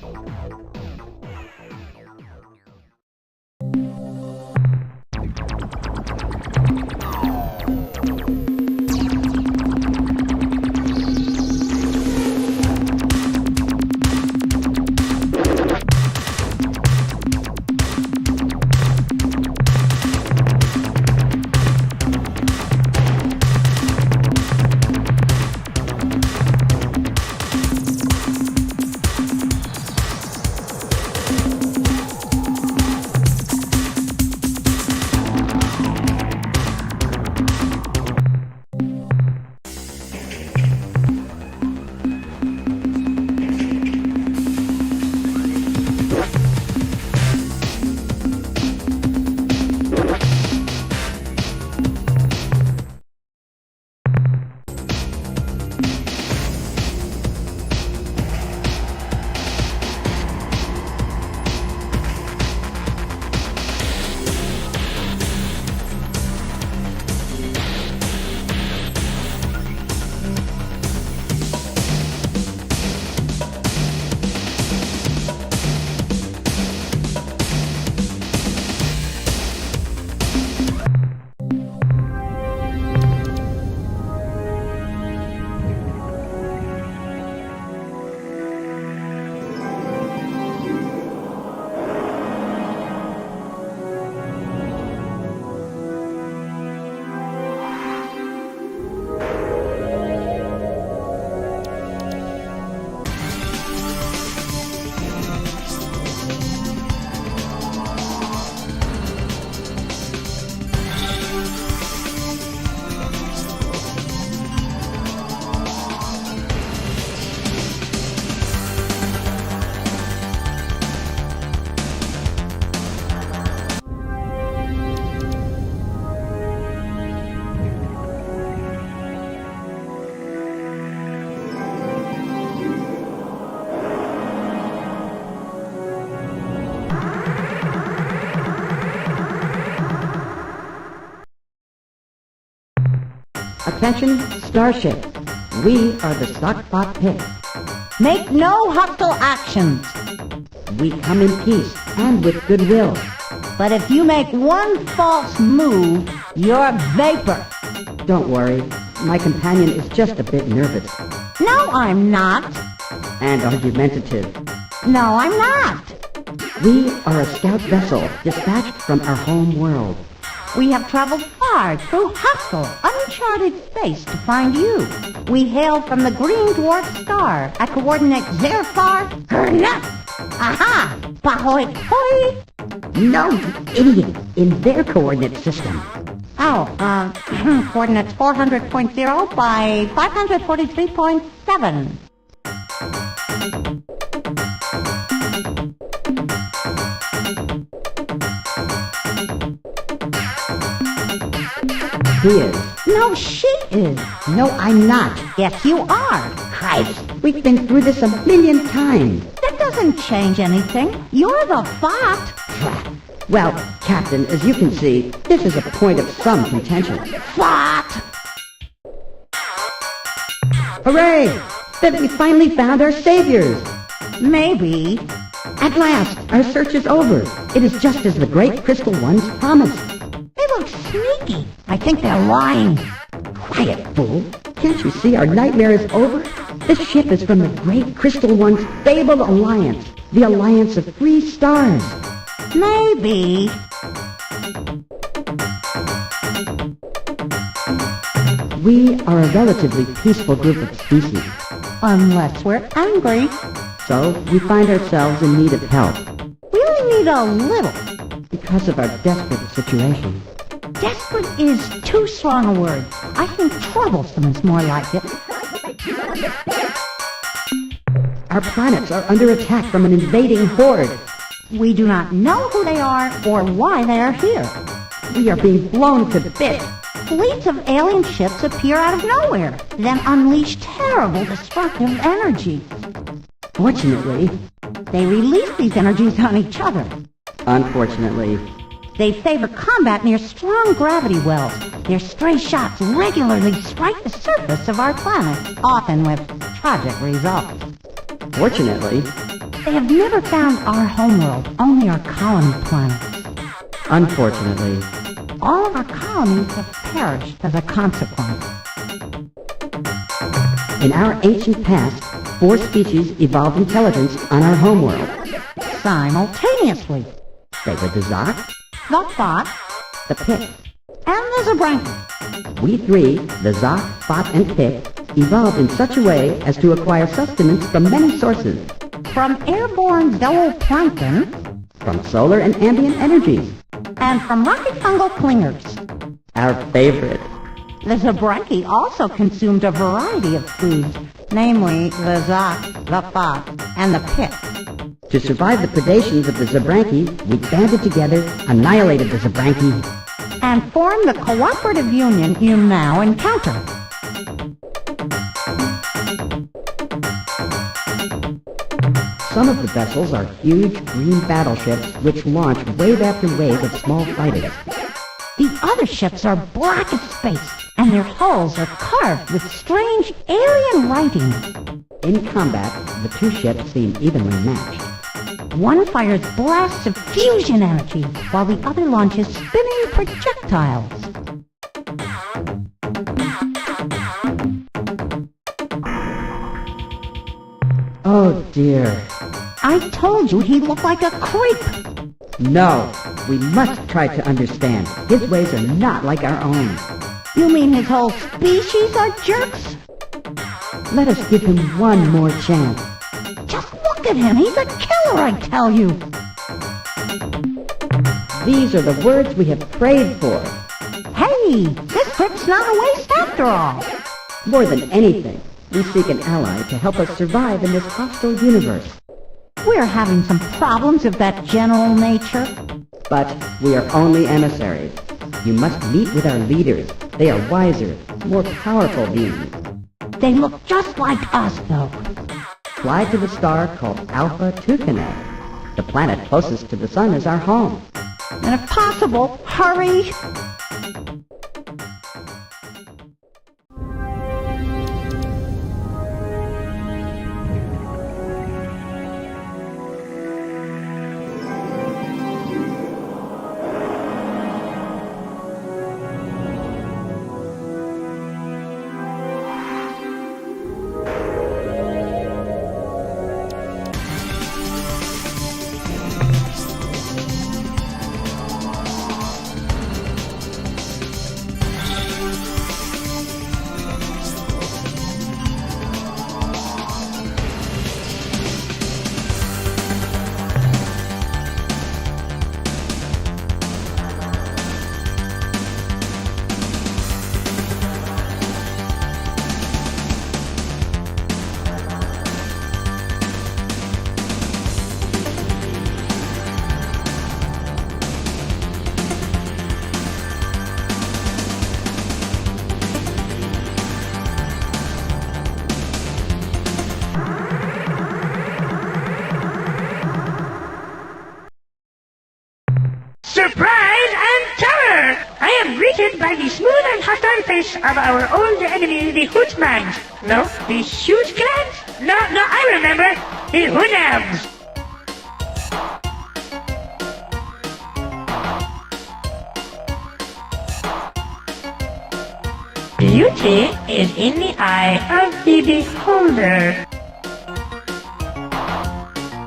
[SPEAKER 6] Attention, Starship. We are the Sockbot Pit.
[SPEAKER 7] Make no hostile actions.
[SPEAKER 6] We come in peace and with goodwill.
[SPEAKER 7] But if you make one false move, you're vapor.
[SPEAKER 6] Don't worry, my companion is just a bit nervous.
[SPEAKER 7] No, I'm not.
[SPEAKER 6] And argumentative.
[SPEAKER 7] No, I'm not.
[SPEAKER 6] We are a scout vessel dispatched from our home world.
[SPEAKER 7] We have traveled far through hostile, uncharted space to find you. We hail from the green dwarf star at coordinates Zerfar Hernat. Aha! Bahoy Hoi!
[SPEAKER 6] No, you idiot! In their coordinate system.
[SPEAKER 7] Oh, coordinates 400.0 by 543.7.
[SPEAKER 6] He is.
[SPEAKER 7] No, she is.
[SPEAKER 6] No, I'm not.
[SPEAKER 7] Yes, you are.
[SPEAKER 6] Christ, we've been through this a million times.
[SPEAKER 7] That doesn't change anything. You're the bot.
[SPEAKER 6] Well, Captain, as you can see, this is a point of some contention.
[SPEAKER 7] Bot!
[SPEAKER 6] Hooray! That we finally found our saviors!
[SPEAKER 7] Maybe.
[SPEAKER 6] At last, our search is over. It is just as the great crystal ones promised.
[SPEAKER 7] They look sneaky. I think they're lying.
[SPEAKER 6] Quiet, fool. Can't you see our nightmare is over? This ship is from the great crystal one's fabled alliance, the Alliance of Three Stars.
[SPEAKER 7] Maybe.
[SPEAKER 6] We are a relatively peaceful group of species,
[SPEAKER 7] Unless we're angry.
[SPEAKER 6] so we find ourselves in need of help
[SPEAKER 7] We only need a little.
[SPEAKER 6] because of our desperate situation.
[SPEAKER 7] Desperate is too strong a word. I think troublesome is more like it.
[SPEAKER 6] Our planets are under attack from an invading horde.
[SPEAKER 7] We do not know who they are or why they are here.
[SPEAKER 6] We are being blown to bits.
[SPEAKER 7] Fleets of alien ships appear out of nowhere, then unleash terrible destructive energy.
[SPEAKER 6] Fortunately,
[SPEAKER 7] They release these energies on each other.
[SPEAKER 6] unfortunately,
[SPEAKER 7] They favor combat near strong gravity wells. Their stray shots regularly strike the surface of our planet, often with tragic results.
[SPEAKER 6] fortunately,
[SPEAKER 7] They have never found our homeworld, only our colony planets.
[SPEAKER 6] unfortunately,
[SPEAKER 7] All of our colonies have perished as a consequence.
[SPEAKER 6] in our ancient past, 4 species evolved intelligence on our homeworld.
[SPEAKER 7] Simultaneously,
[SPEAKER 6] They were the Zoc,
[SPEAKER 7] the Bot
[SPEAKER 6] the Pit.
[SPEAKER 7] and the Zabranki.
[SPEAKER 6] We 3, the Zoc, Bot, and Pit, evolved in such a way as to acquire sustenance from many sources,
[SPEAKER 7] From airborne zooplankton
[SPEAKER 6] from solar and ambient energies.
[SPEAKER 7] and from rocket fungal clingers.
[SPEAKER 6] Our favorite.
[SPEAKER 7] The Zabranki also consumed a variety of foods, namely the Zoc, the Bot, and the Pit.
[SPEAKER 6] To survive the predations of the Zabranki, we banded together, annihilated the Zabranki,
[SPEAKER 7] And formed the cooperative union you now encounter.
[SPEAKER 6] Some of the vessels are huge green battleships which launch wave after wave of small fighters.
[SPEAKER 7] The other ships are black as space, and their hulls are carved with strange alien writing.
[SPEAKER 6] In combat, the 2 ships seem evenly matched.
[SPEAKER 7] One fires blasts of fusion energy, while the other launches spinning projectiles.
[SPEAKER 6] Oh dear.
[SPEAKER 7] I told you he looked like a creep.
[SPEAKER 6] No, we must try to understand. His ways are not like our own.
[SPEAKER 7] You mean his whole species are jerks?
[SPEAKER 6] Let us give him one more chance.
[SPEAKER 7] Just look at him. He's a killer, I tell you.
[SPEAKER 6] These are the words we have prayed for.
[SPEAKER 7] Hey, this trip's not a waste after all.
[SPEAKER 6] More than anything, we seek an ally to help us survive in this hostile universe.
[SPEAKER 7] We're having some problems of that general nature.
[SPEAKER 6] But we are only emissaries. You must meet with our leaders. They are wiser, more powerful beings.
[SPEAKER 7] They look just like us, though.
[SPEAKER 6] Fly to the star called Alpha Tucanae. The planet closest to the sun is our home.
[SPEAKER 7] And if possible, hurry.
[SPEAKER 4] face of our old enemy, the Hootmans. No, the Huge Clans? No, I remember. The Hoonams. Beauty is in the eye of the beholder.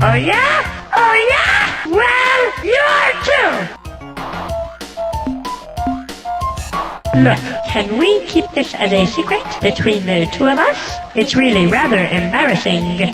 [SPEAKER 4] Oh yeah? Oh yeah? Well, you are too! Look, can we keep this as a secret between the two of us? It's really rather embarrassing.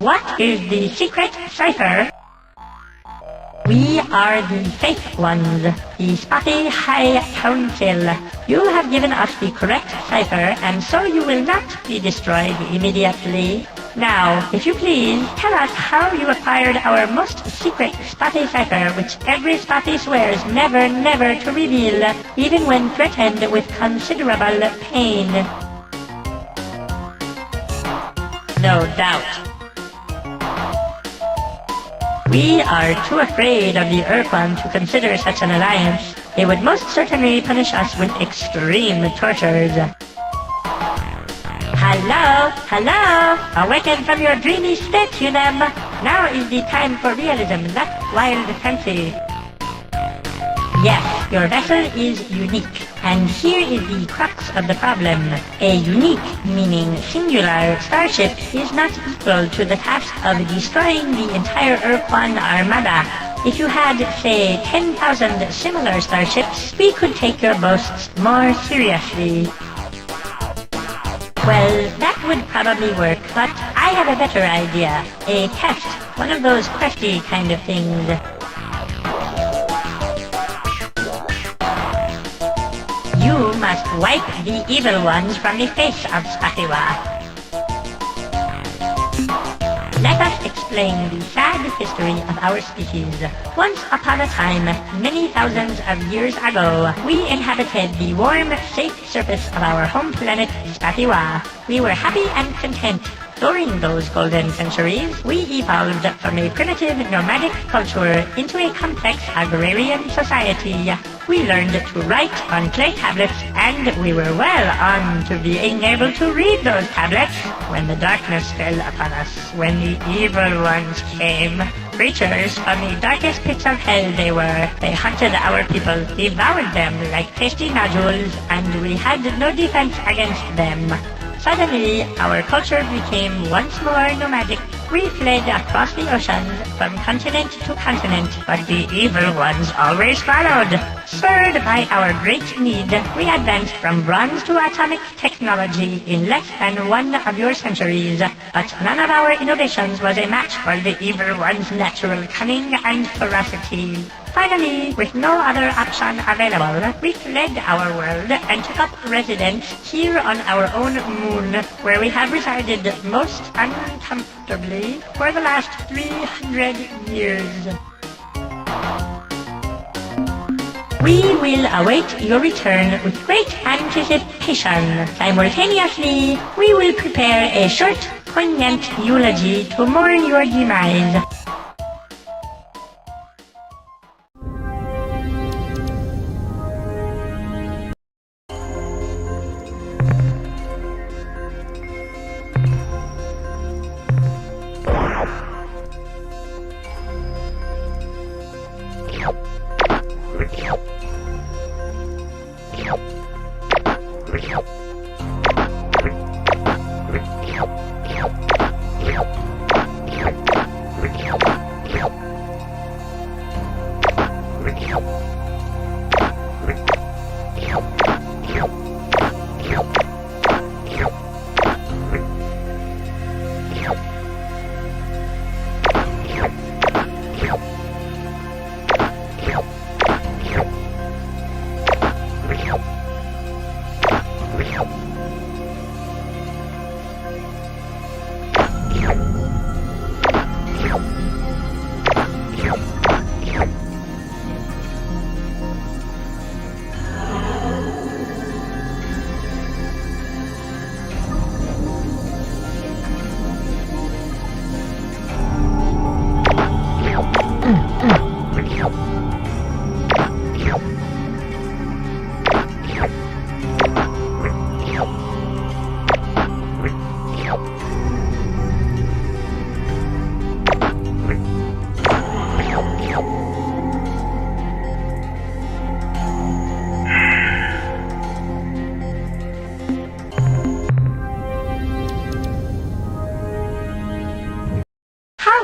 [SPEAKER 4] What is the secret cipher? We are the fake ones, the Spotty High Council. You have given us the correct cipher, and so you will not be destroyed immediately. Now, if you please, tell us how you acquired our most secret Spotty cipher, which every Spotty swears never, never to reveal, even when threatened with considerable pain. No doubt. We are too afraid of the Ur-Quan to consider such an alliance. They would most certainly punish us with extreme tortures. Hello? Hello? Awaken from your dreamy state, Unam. Now is the time for realism, not wild fancy. Yes, your vessel is unique. And here is the crux of the problem. A unique, meaning singular, starship is not equal to the task of destroying the entire Ur-Quan armada. If you had, say, 10,000 similar starships, we could take your boasts more seriously. Well, that would probably work, but I have a better idea. A test. One of those questy kind of things. You must wipe the evil ones from the face of Spatiwa. Let us explain the sad history of our species. Once upon a time, many thousands of years ago, we inhabited the warm, safe surface of our home planet, Spatiwa. We were happy and content. During those golden centuries, we evolved from a primitive nomadic culture into a complex agrarian society. We learned to write on clay tablets, and we were well on to being able to read those tablets when the darkness fell upon us, when the evil ones came. Creatures from the darkest pits of hell they were. They hunted our people, devoured them like tasty nodules, and we had no defense against them. Suddenly, our culture became once more nomadic. We fled across the oceans from continent to continent, but the evil ones always followed. Spurred by our great need, we advanced from bronze to atomic technology in less than one of your centuries. But none of our innovations was a match for the evil ones' natural cunning and ferocity. Finally, with no other option available, we fled our world and took up residence here on our own moon, where we have resided most uncomfortably for the last 300 years. We will await your return with great anticipation. Simultaneously, we will prepare a short, poignant eulogy to mourn your demise.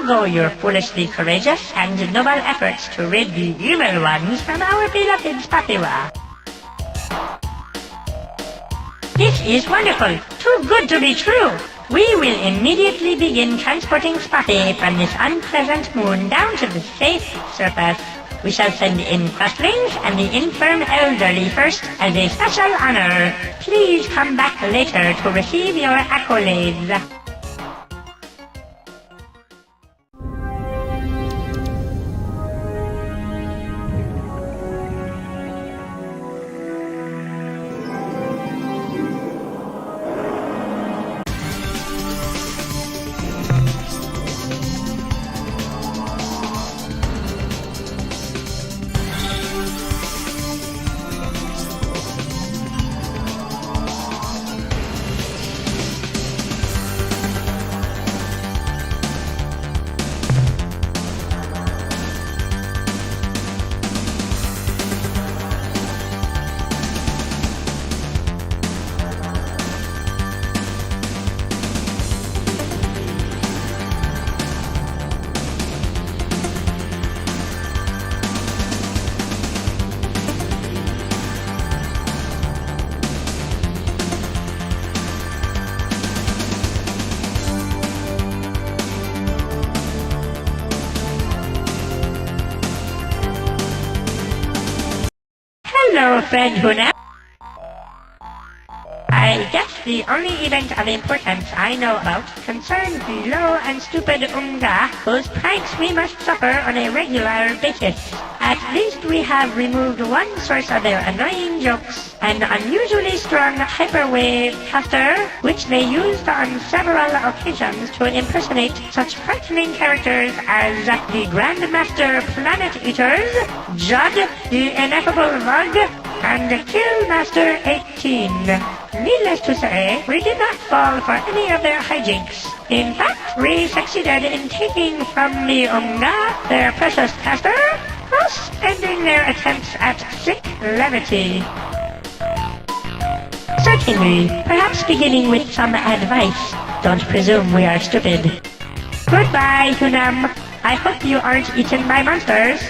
[SPEAKER 4] Go your foolishly courageous and noble efforts to rid the evil ones from our beloved Spatiwa. This is wonderful, too good to be true. We will immediately begin transporting Spati from this unpleasant moon down to the safe surface. We shall send in crustlings and the infirm elderly first as a special honor. Please come back later to receive your accolades. Hello, friend Huna. I guess the only event of importance I know about concerns the low and stupid Unga, whose pranks we must suffer on a regular basis. At least we have removed one source of their annoying jokes, an unusually strong hyperwave caster, which they used on several occasions to impersonate such frightening characters as the Grandmaster Planet Eaters, Judd the Ineffable Vug, and Killmaster 18. Needless to say, we did not fall for any of their hijinks. In fact, we succeeded in taking from the Unga their precious caster, thus ending their attempts at sick levity. Certainly, perhaps beginning with some advice. Don't presume we are stupid. Goodbye, Hunam. I hope you aren't eaten by monsters.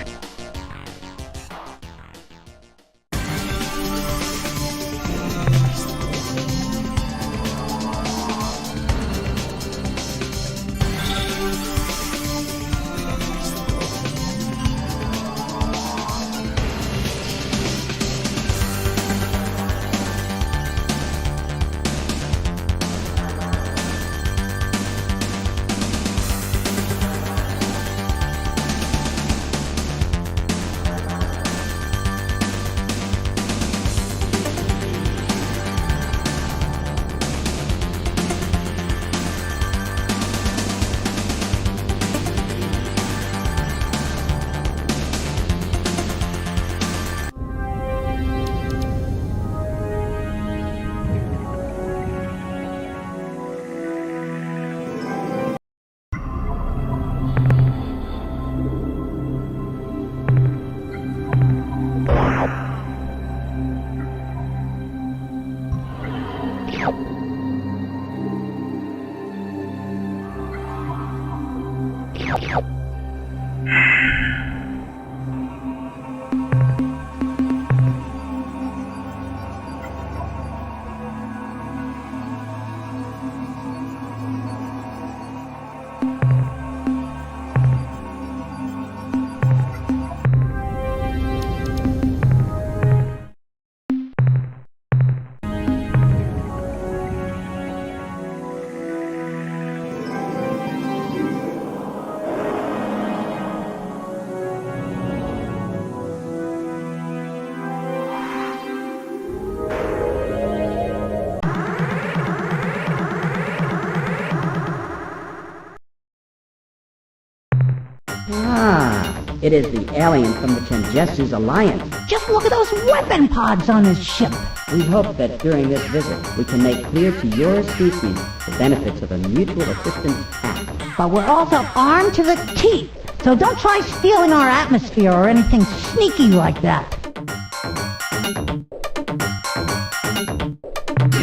[SPEAKER 6] It is the alien from the Tenjessu's alliance.
[SPEAKER 7] Just look at those weapon pods on his ship.
[SPEAKER 6] We hope that during this visit, we can make clear to your species the benefits of a mutual assistance pact.
[SPEAKER 7] But we're also armed to the teeth, so don't try stealing our atmosphere or anything sneaky like that.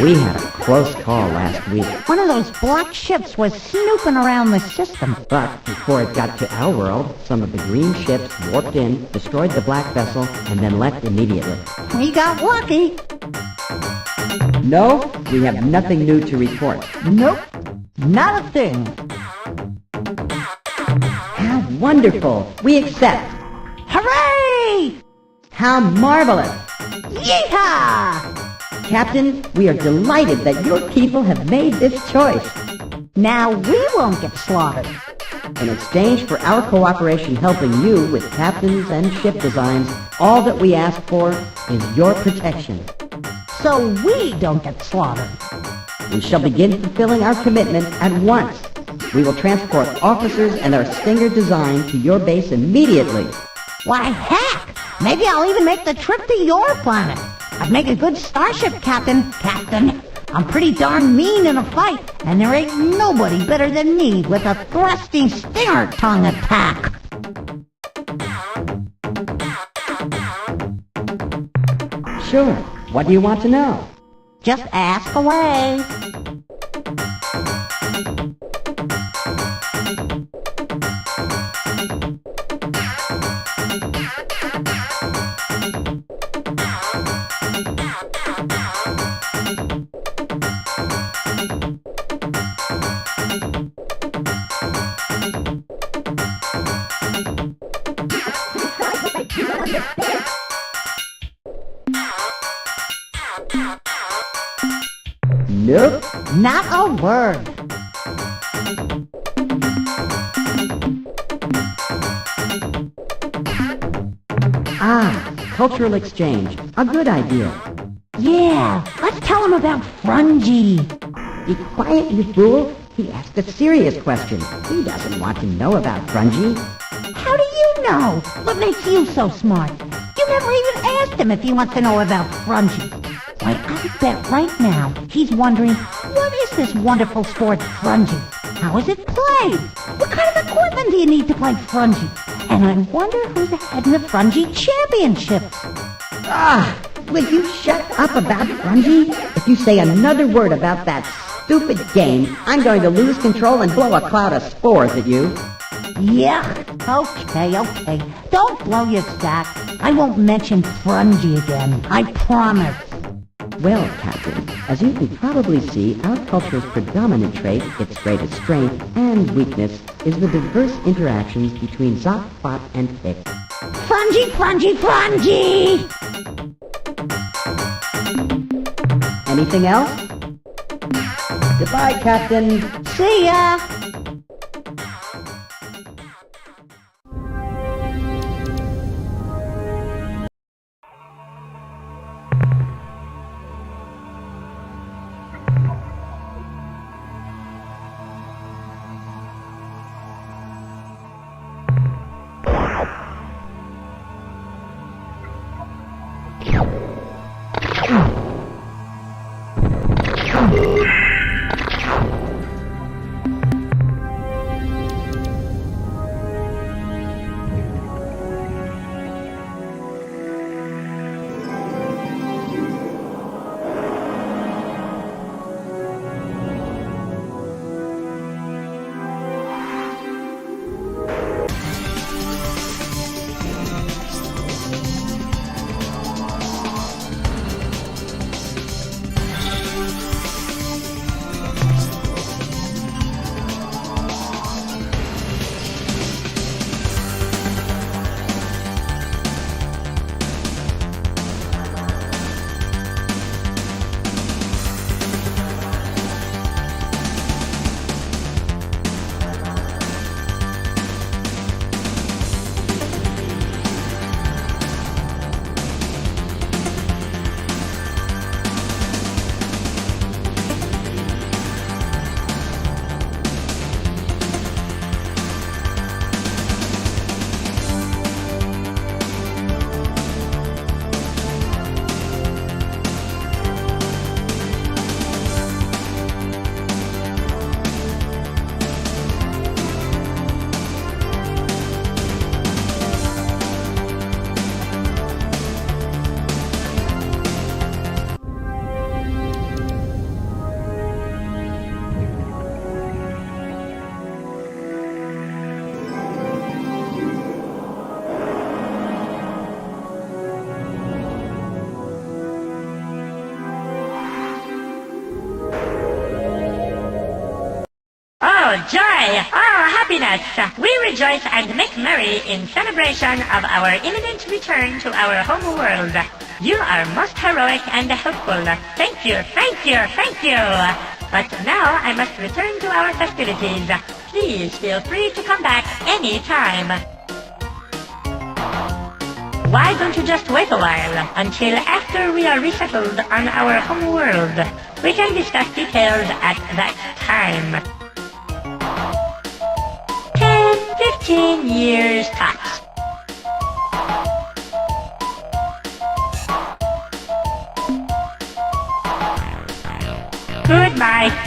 [SPEAKER 6] We had a close call last week.
[SPEAKER 7] One of those black ships was snooping around the system.
[SPEAKER 6] But before it got to our world, some of the green ships warped in, destroyed the black vessel, and then left immediately.
[SPEAKER 7] We got lucky.
[SPEAKER 6] No, we have nothing new to report.
[SPEAKER 7] Nope, not a thing.
[SPEAKER 6] How wonderful! We accept!
[SPEAKER 7] Hooray!
[SPEAKER 6] How marvelous!
[SPEAKER 7] Yeehaw!
[SPEAKER 6] Captain, we are delighted that your people have made this choice.
[SPEAKER 7] Now we won't get slaughtered.
[SPEAKER 6] In exchange for our cooperation helping you with captains and ship designs, all that we ask for is your protection.
[SPEAKER 7] So we don't get slaughtered.
[SPEAKER 6] We shall begin fulfilling our commitment at once. We will transport officers and our Stinger design to your base immediately.
[SPEAKER 7] Why, heck! Maybe I'll even make the trip to your planet. I'd make a good starship captain. Captain, I'm pretty darn mean in a fight, and there ain't nobody better than me with a thrusting stinger tongue attack.
[SPEAKER 6] Sure. What do you want to know?
[SPEAKER 7] Just ask away.
[SPEAKER 6] Nope.
[SPEAKER 7] Not a word.
[SPEAKER 6] Ah, cultural exchange. A good idea.
[SPEAKER 7] Yeah, let's tell him about Frungy.
[SPEAKER 6] Be quiet, you fool. He asked a serious question. He doesn't want to know about Frungy.
[SPEAKER 7] How do you know? What makes you so smart? You never even asked him if he wants to know about Frungy. Why, I bet right now he's wondering, what is this wonderful sport Frungy? How is it played? What kind of equipment do you need to play Frungy? And I wonder who's ahead in the Frungy championships.
[SPEAKER 6] Ah, will you shut up about Frungy? If you say another word about that stupid game, I'm going to lose control and blow a cloud of spores at you.
[SPEAKER 7] Yuck. Okay. Don't blow your stack. I won't mention Frungy again. I promise.
[SPEAKER 6] Well, Captain, as you can probably see, our culture's predominant trait, its greatest strength and weakness, is the diverse interactions between Zot, Plot, and Pick.
[SPEAKER 7] Frungy!
[SPEAKER 6] Anything else? Goodbye, Captain.
[SPEAKER 7] See ya!
[SPEAKER 4] Oh, joy! Oh, happiness! We rejoice and make merry in celebration of our imminent return to our home world. You are most heroic and helpful. Thank you. But now I must return to our festivities. Please feel free to come back any time. Why don't you just wait a while until after we are resettled on our home world? We can discuss details at that time. 10-15 years tops. Goodbye.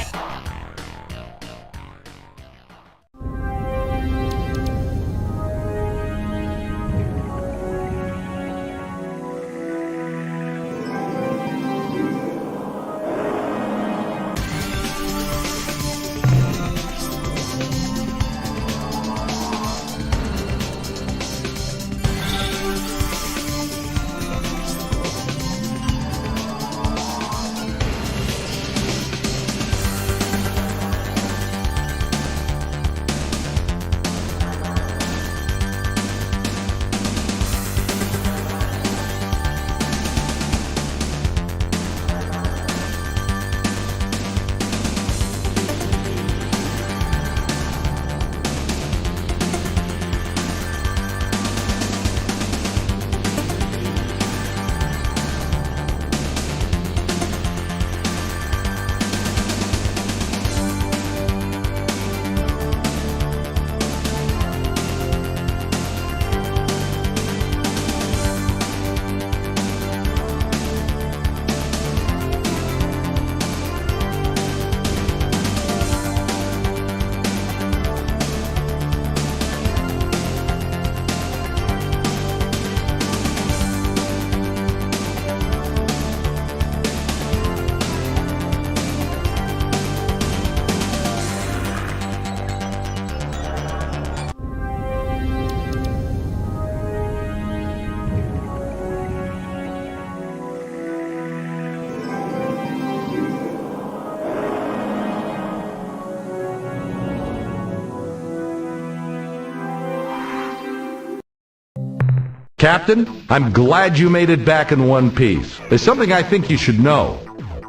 [SPEAKER 2] Captain, I'm glad you made it back in one piece. There's something I think you should know.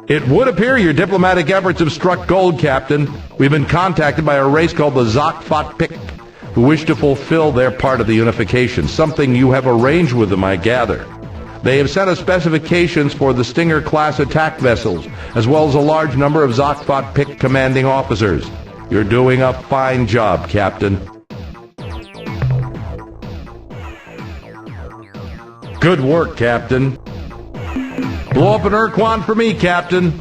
[SPEAKER 2] It would appear your diplomatic efforts have struck gold, Captain. We've been contacted by a race called the Pkunk, who wish to fulfill their part of the unification, something you have arranged with them, I gather. They have sent us specifications for the Stinger-class attack vessels, as well as a large number of Pkunk commanding officers. You're doing a fine job, Captain. Good work, Captain. Blow up an Ur-Quan for me, Captain.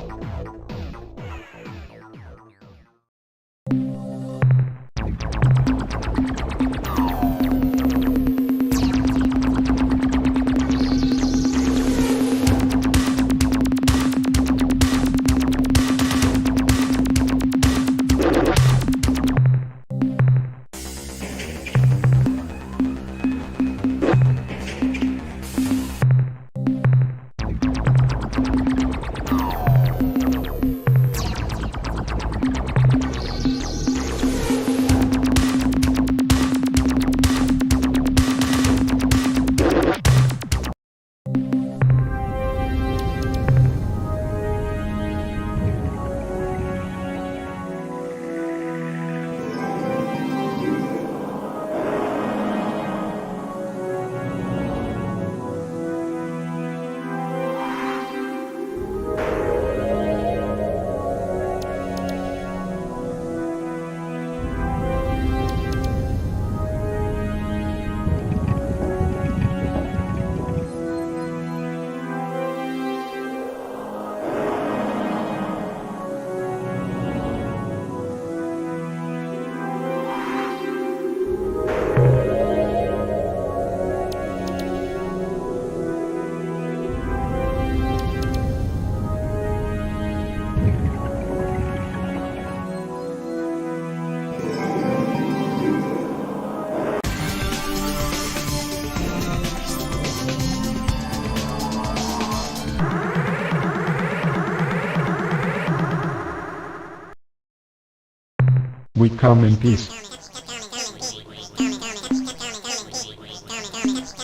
[SPEAKER 8] We come in peace.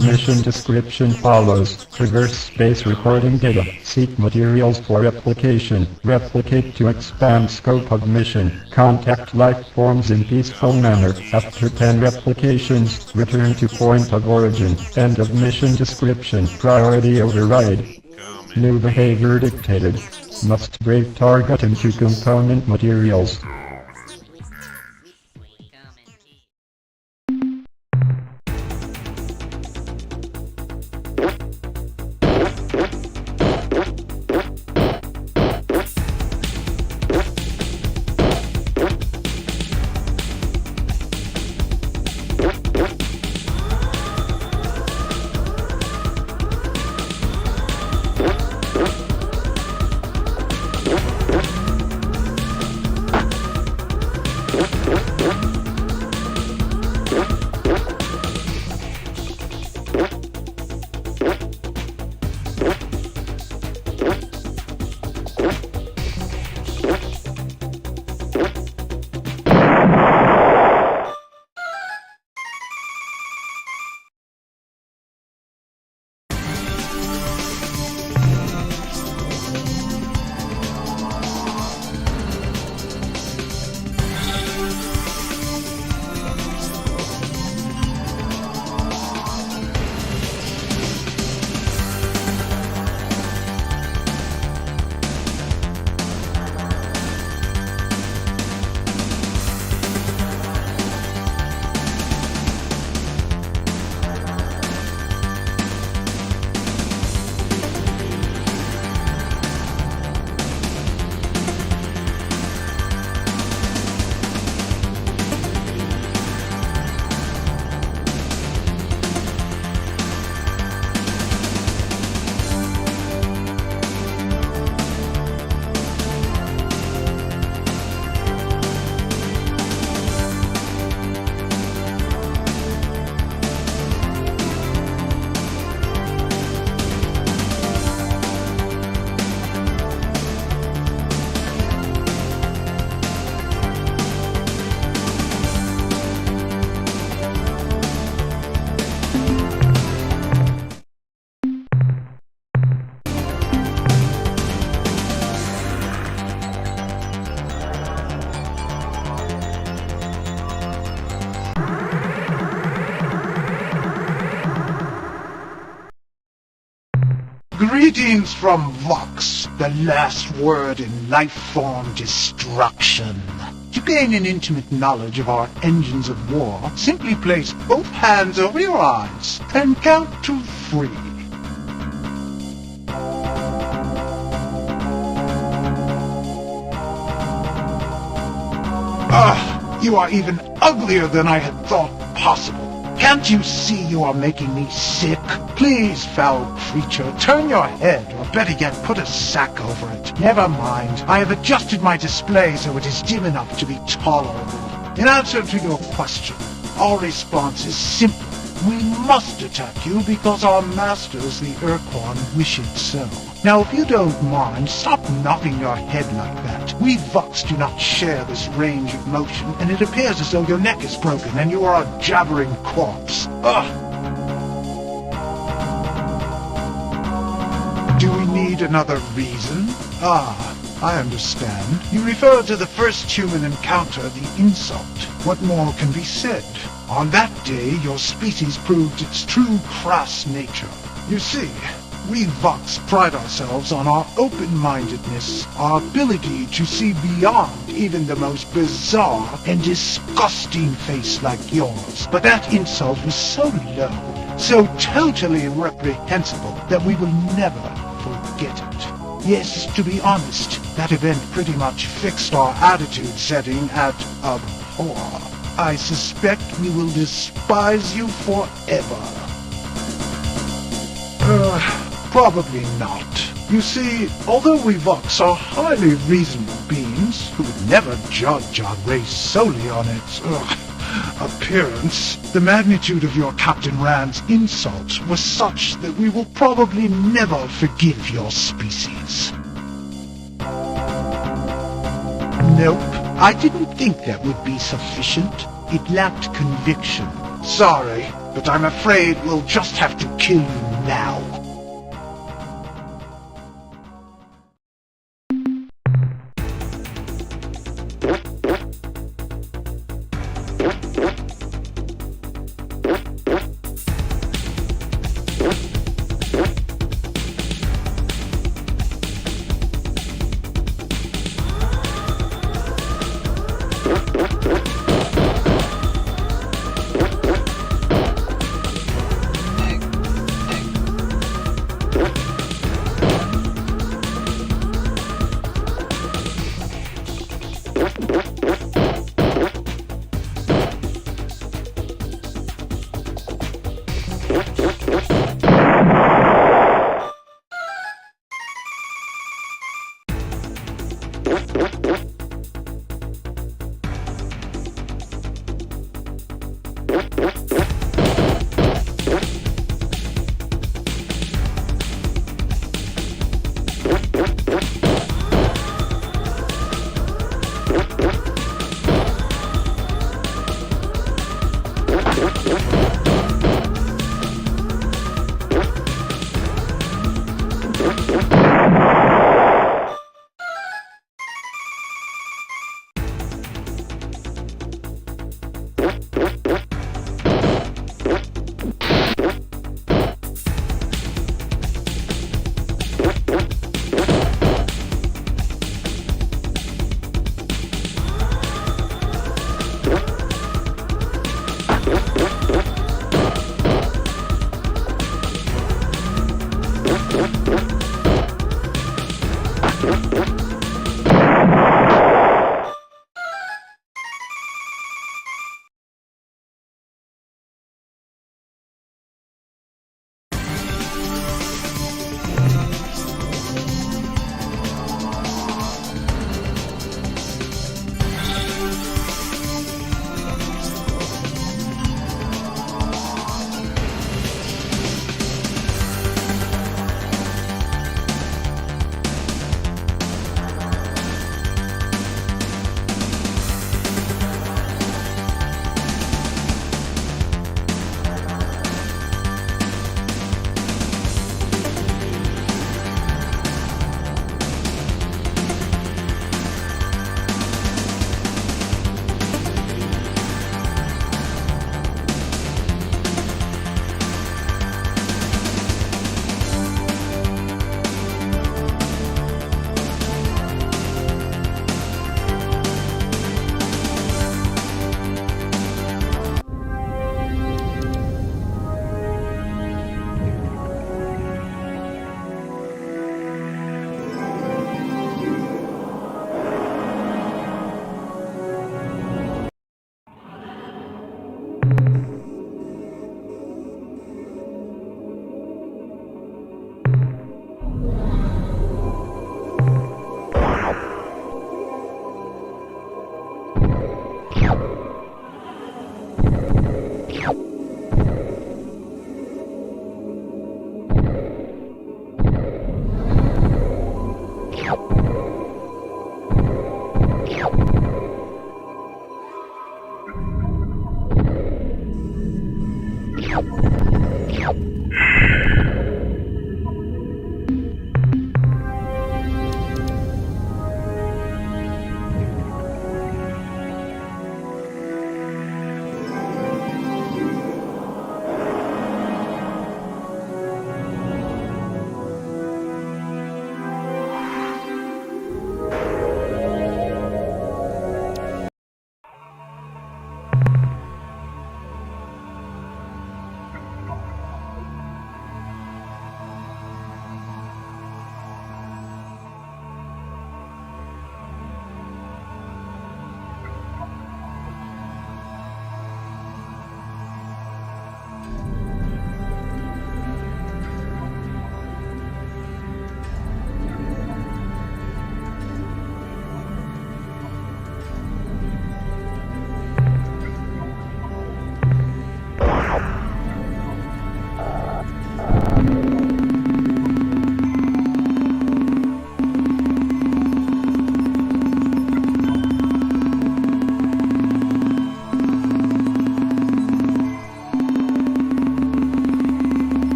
[SPEAKER 8] Mission description follows. Traverse space recording data. Seek materials for replication. Replicate to expand scope of mission. Contact life forms in peaceful manner. After 10 replications, return to point of origin. End of mission description. Priority override. New behavior dictated. Must break target into component materials.
[SPEAKER 9] Greetings from Vox, the last word in life-form destruction. To gain an intimate knowledge of our engines of war, simply place both hands over your eyes and count to 3. You are even uglier than I had thought possible. Can't you see you are making me sick? Please, foul creature, turn your head, or better yet, put a sack over it. Never mind. I have adjusted my display so it is dim enough to be tolerable. In answer to your question, our response is simple. We must attack you because our masters, the Ur-Quan, wish it so. Now, if you don't mind, stop nodding your head like that. We Vox do not share this range of motion, and it appears as though your neck is broken and you are a jabbering corpse. Ugh! Do we need another reason? I understand. You refer to the first human encounter, the insult. What more can be said? On that day, your species proved its true crass nature. You see, we Vox pride ourselves on our open-mindedness, our ability to see beyond even the most bizarre and disgusting face like yours. But that insult was so low, so totally reprehensible, that we will never forget it. Yes, to be honest, that event pretty much fixed our attitude setting at abhor. I suspect we will despise you forever. Probably not. You see, although we Vox are highly reasonable beings who would never judge our race solely on its appearance, the magnitude of your Captain Rand's insult was such that we will probably never forgive your species. Nope, I didn't think that would be sufficient. It lacked conviction. Sorry, but I'm afraid we'll just have to kill you now.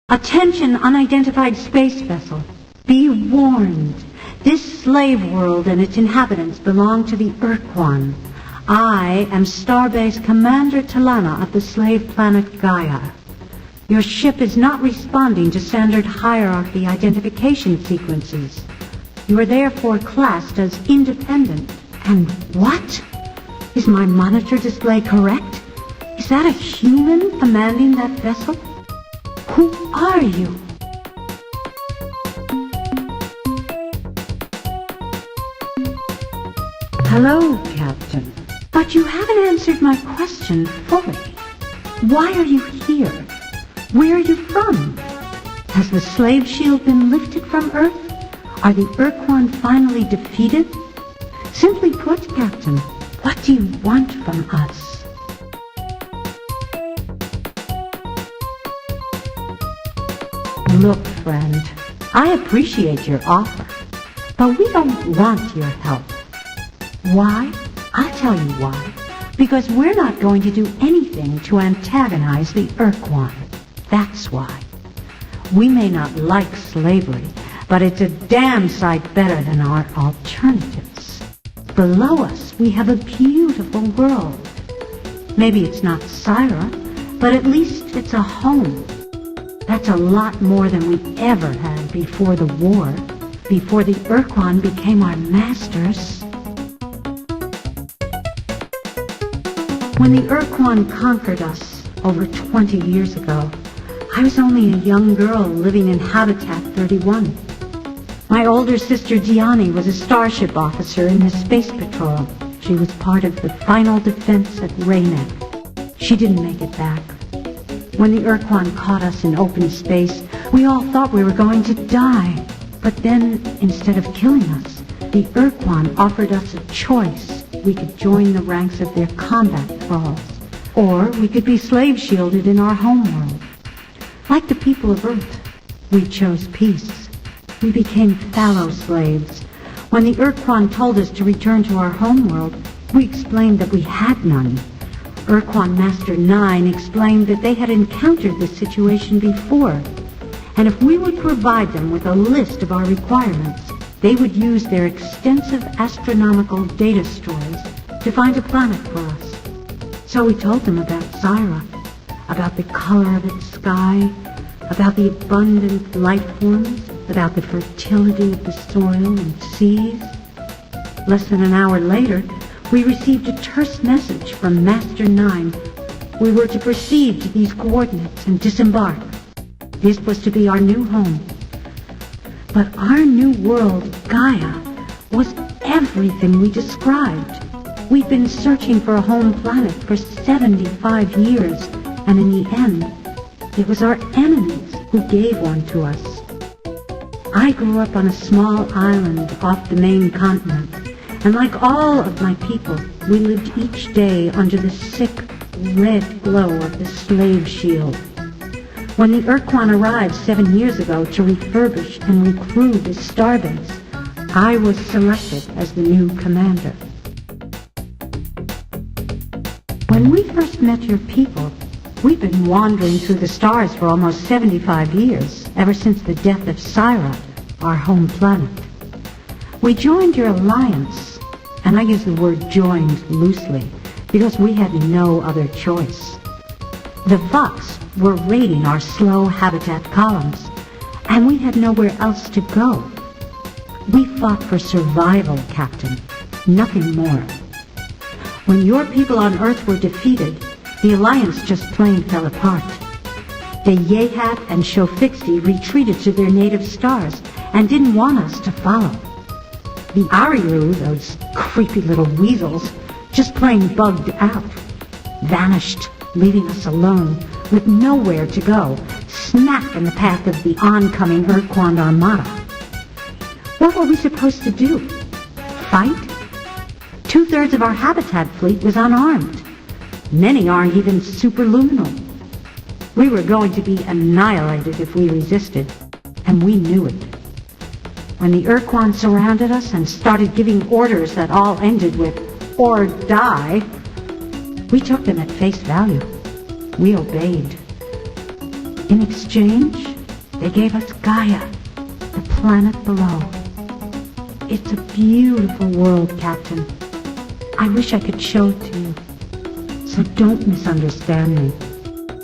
[SPEAKER 7] Attention, unidentified space vessel. Be warned. This slave world and its inhabitants belong to the Ur-Quan. I am Starbase Commander Talana of the slave planet Gaia. Your ship is not responding to standard hierarchy identification sequences. You are therefore classed as independent. And what? Is my monitor display correct? Is that a human commanding that vessel? Who are you? Hello, Captain. But you haven't answered my question fully. Why are you here? Where are you from? Has the slave shield been lifted from Earth? Are the Ur-Quan finally defeated? Simply put, Captain, what do you want from us? Look, friend, I appreciate your offer, but we don't want your help. Why? I'll tell you why. Because we're not going to do anything to antagonize the Ur-Quan. That's why. We may not like slavery, but it's a damn sight better than our alternatives. Below us, we have a beautiful world. Maybe it's not Syra, but at least it's a home. That's a lot more than we ever had before the war, before the Ur-Quan became our masters. When the Ur-Quan conquered us over 20 years ago, I was only a young girl living in Habitat 31. My older sister Gianni was a starship officer in the Space Patrol. She was part of the final defense at Raynek. She didn't make it back. When the Ur-Quan caught us in open space, we all thought we were going to die. But then, instead of killing us, the Ur-Quan offered us a choice. We could join the ranks of their combat thralls, or we could be slave-shielded in our homeworld. Like the people of Earth, we chose peace. We became fallow slaves. When the Ur-Quan told us to return to our homeworld, we explained that we had none. Ur-Quan Master 9 explained that they had encountered this situation before, and if we would provide them with a list of our requirements,
[SPEAKER 10] they would use their extensive astronomical data stores to find a planet for us. So we told them about Syra, about the color of its sky, about the abundant life forms, about the fertility of the soil and seas. Less than an hour later, we received a terse message from Master 9. We were to proceed to these coordinates and disembark. This was to be our new home. But our new world, Gaia, was everything we described. We'd been searching for a home planet for 75 years, and in the end, it was our enemies who gave one to us. I grew up on a small island off the main continent, and like all of my people, we lived each day under the sick, red glow of the slave shield. When the Ur-Quan arrived 7 years ago to refurbish and recrew this starbase, I was selected as the new commander. When we first met your people, we've been wandering through the stars for almost 75 years, ever since the death of Syra, our home planet. We joined your alliance, and I use the word joined loosely, because we had no other choice. The Vox were raiding our slow habitat columns, and we had nowhere else to go. We fought for survival, Captain, nothing more. When your people on Earth were defeated, the Alliance just plain fell apart. The Yehat and Shofixi retreated to their native stars and didn't want us to follow. The Ariru, those creepy little weasels, just plain bugged out, vanished, leaving us alone with nowhere to go, smack in the path of the oncoming Ur-Quan armada. What were we supposed to do? Fight? 2/3 of our habitat fleet was unarmed. Many aren't even superluminal. We were going to be annihilated if we resisted, and we knew it. When the Ur-Quan surrounded us and started giving orders that all ended with, "or die," we took them at face value. We obeyed. In exchange, they gave us Gaia, the planet below. It's a beautiful world, Captain. I wish I could show it to you. So don't misunderstand me.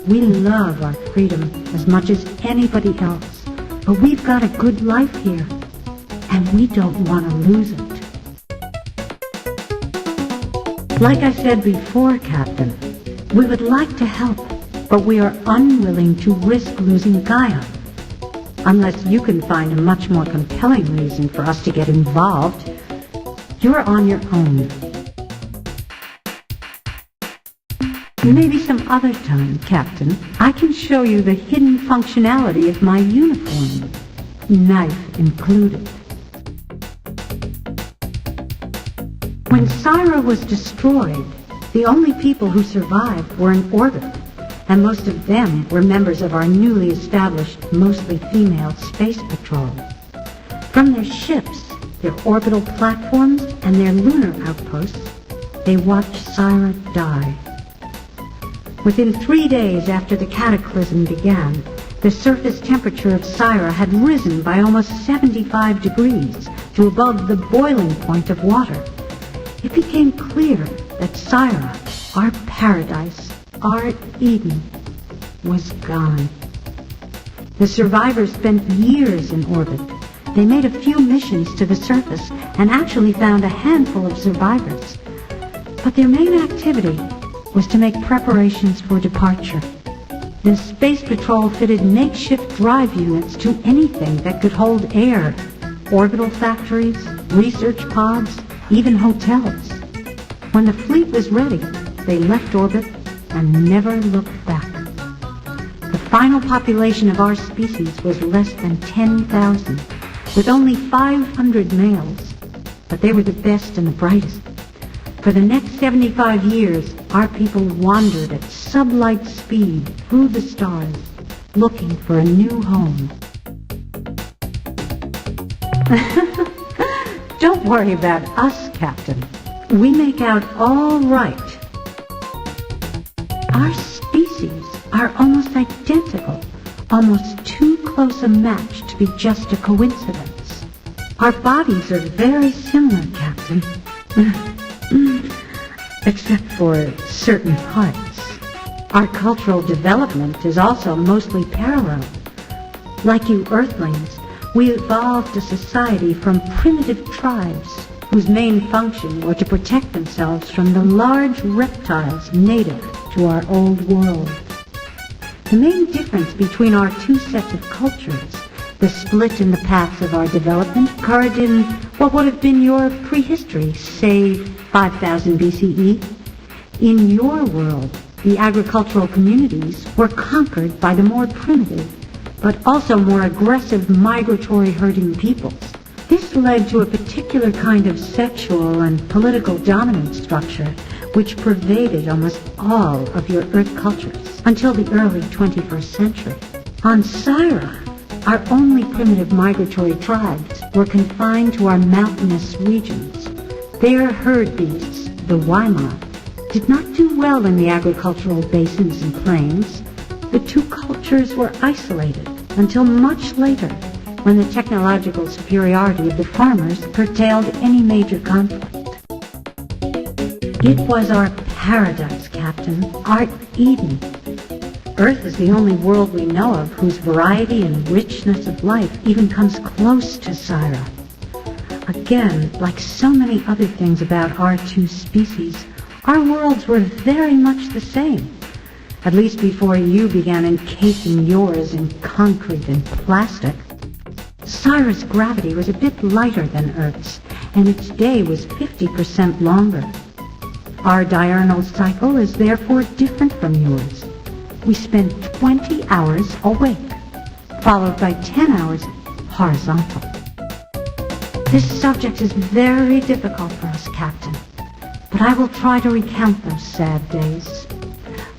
[SPEAKER 10] We love our freedom as much as anybody else, but we've got a good life here, and we don't want to lose it. Like I said before, Captain, we would like to help, but we are unwilling to risk losing Gaia. Unless you can find a much more compelling reason for us to get involved, you're on your own. Maybe some other time, Captain, I can show you the hidden functionality of my uniform, knife included. When Syra was destroyed, the only people who survived were in orbit, and most of them were members of our newly established, mostly female space patrol. From their ships, their orbital platforms, and their lunar outposts, they watched Syra die. Within 3 days after the cataclysm began, the surface temperature of Syra had risen by almost 75 degrees to above the boiling point of water. It became clear that Syra, our paradise, our Eden, was gone. The survivors spent years in orbit. They made a few missions to the surface and actually found a handful of survivors. But their main activity was to make preparations for departure. The Space Patrol fitted makeshift drive units to anything that could hold air, orbital factories, research pods, even hotels. When the fleet was ready, they left orbit and never looked back. The final population of our species was less than 10,000, with only 500 males, but they were the best and the brightest. For the next 75 years, our people wandered at sublight speed through the stars, looking for a new home. Don't worry about us, Captain. We make out all right. Our species are almost identical, almost too close a match to be just a coincidence. Our bodies are very similar, Captain. Except for certain parts. Our cultural development is also mostly parallel. Like you Earthlings, we evolved a society from primitive tribes whose main function was to protect themselves from the large reptiles native to our old world. The main difference between our two sets of cultures, the split in the paths of our development, occurred in what would have been your prehistory, say 5000 BCE. In your world, the agricultural communities were conquered by the more primitive, but also more aggressive migratory herding peoples. This led to a particular kind of sexual and political dominance structure which pervaded almost all of your Earth cultures until the early 21st century. On Syra, our only primitive migratory tribes were confined to our mountainous regions. Their herd beasts, the Waima, did not do well in the agricultural basins and plains. The two cultures were isolated until much later, when the technological superiority of the farmers curtailed any major conflict. It was our paradise, Captain, our Eden. Earth is the only world we know of whose variety and richness of life even comes close to Syra. Again, like so many other things about our two species, our worlds were very much the same, at least before you began encasing yours in concrete and plastic. Syra's gravity was a bit lighter than Earth's, and its day was 50% longer. Our diurnal cycle is therefore different from yours. We spend 20 hours awake, followed by 10 hours horizontal. This subject is very difficult for us, Captain, but I will try to recount those sad days.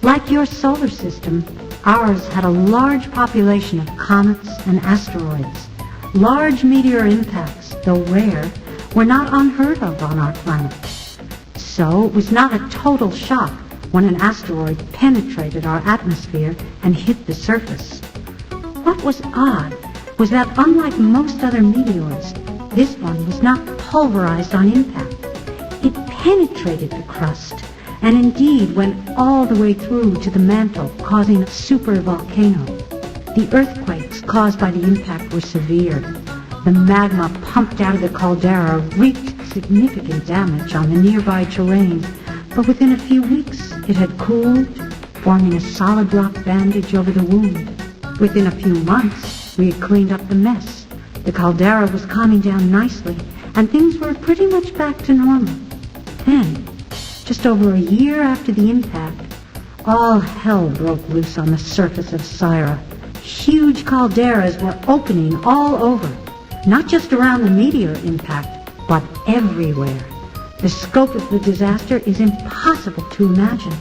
[SPEAKER 10] Like your solar system, ours had a large population of comets and asteroids. Large meteor impacts, though rare, were not unheard of on our planet. So it was not a total shock when an asteroid penetrated our atmosphere and hit the surface. What was odd was that unlike most other meteors, this one was not pulverized on impact. It penetrated the crust and indeed went all the way through to the mantle, causing a supervolcano. The earthquakes caused by the impact were severe. The magma pumped out of the caldera wreaked significant damage on the nearby terrain, but within a few weeks it had cooled, forming a solid rock bandage over the wound. Within a few months, we had cleaned up the mess. The caldera was calming down nicely, and things were pretty much back to normal. Then, just over a year after the impact, all hell broke loose on the surface of Syra. Huge calderas were opening all over, not just around the meteor impact, but everywhere. The scope of the disaster is impossible to imagine.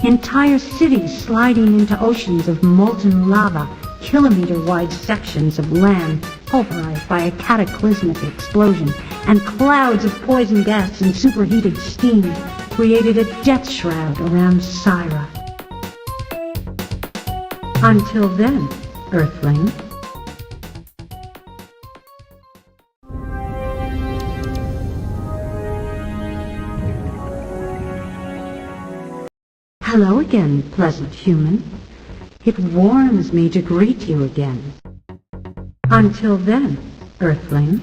[SPEAKER 10] Entire cities sliding into oceans of molten lava, kilometer-wide sections of land pulverized by a cataclysmic explosion, and clouds of poison gas and superheated steam created a death shroud around Syra. Until then, Earthling. Hello again, pleasant human. It warms me to greet you again. Until then, Earthling.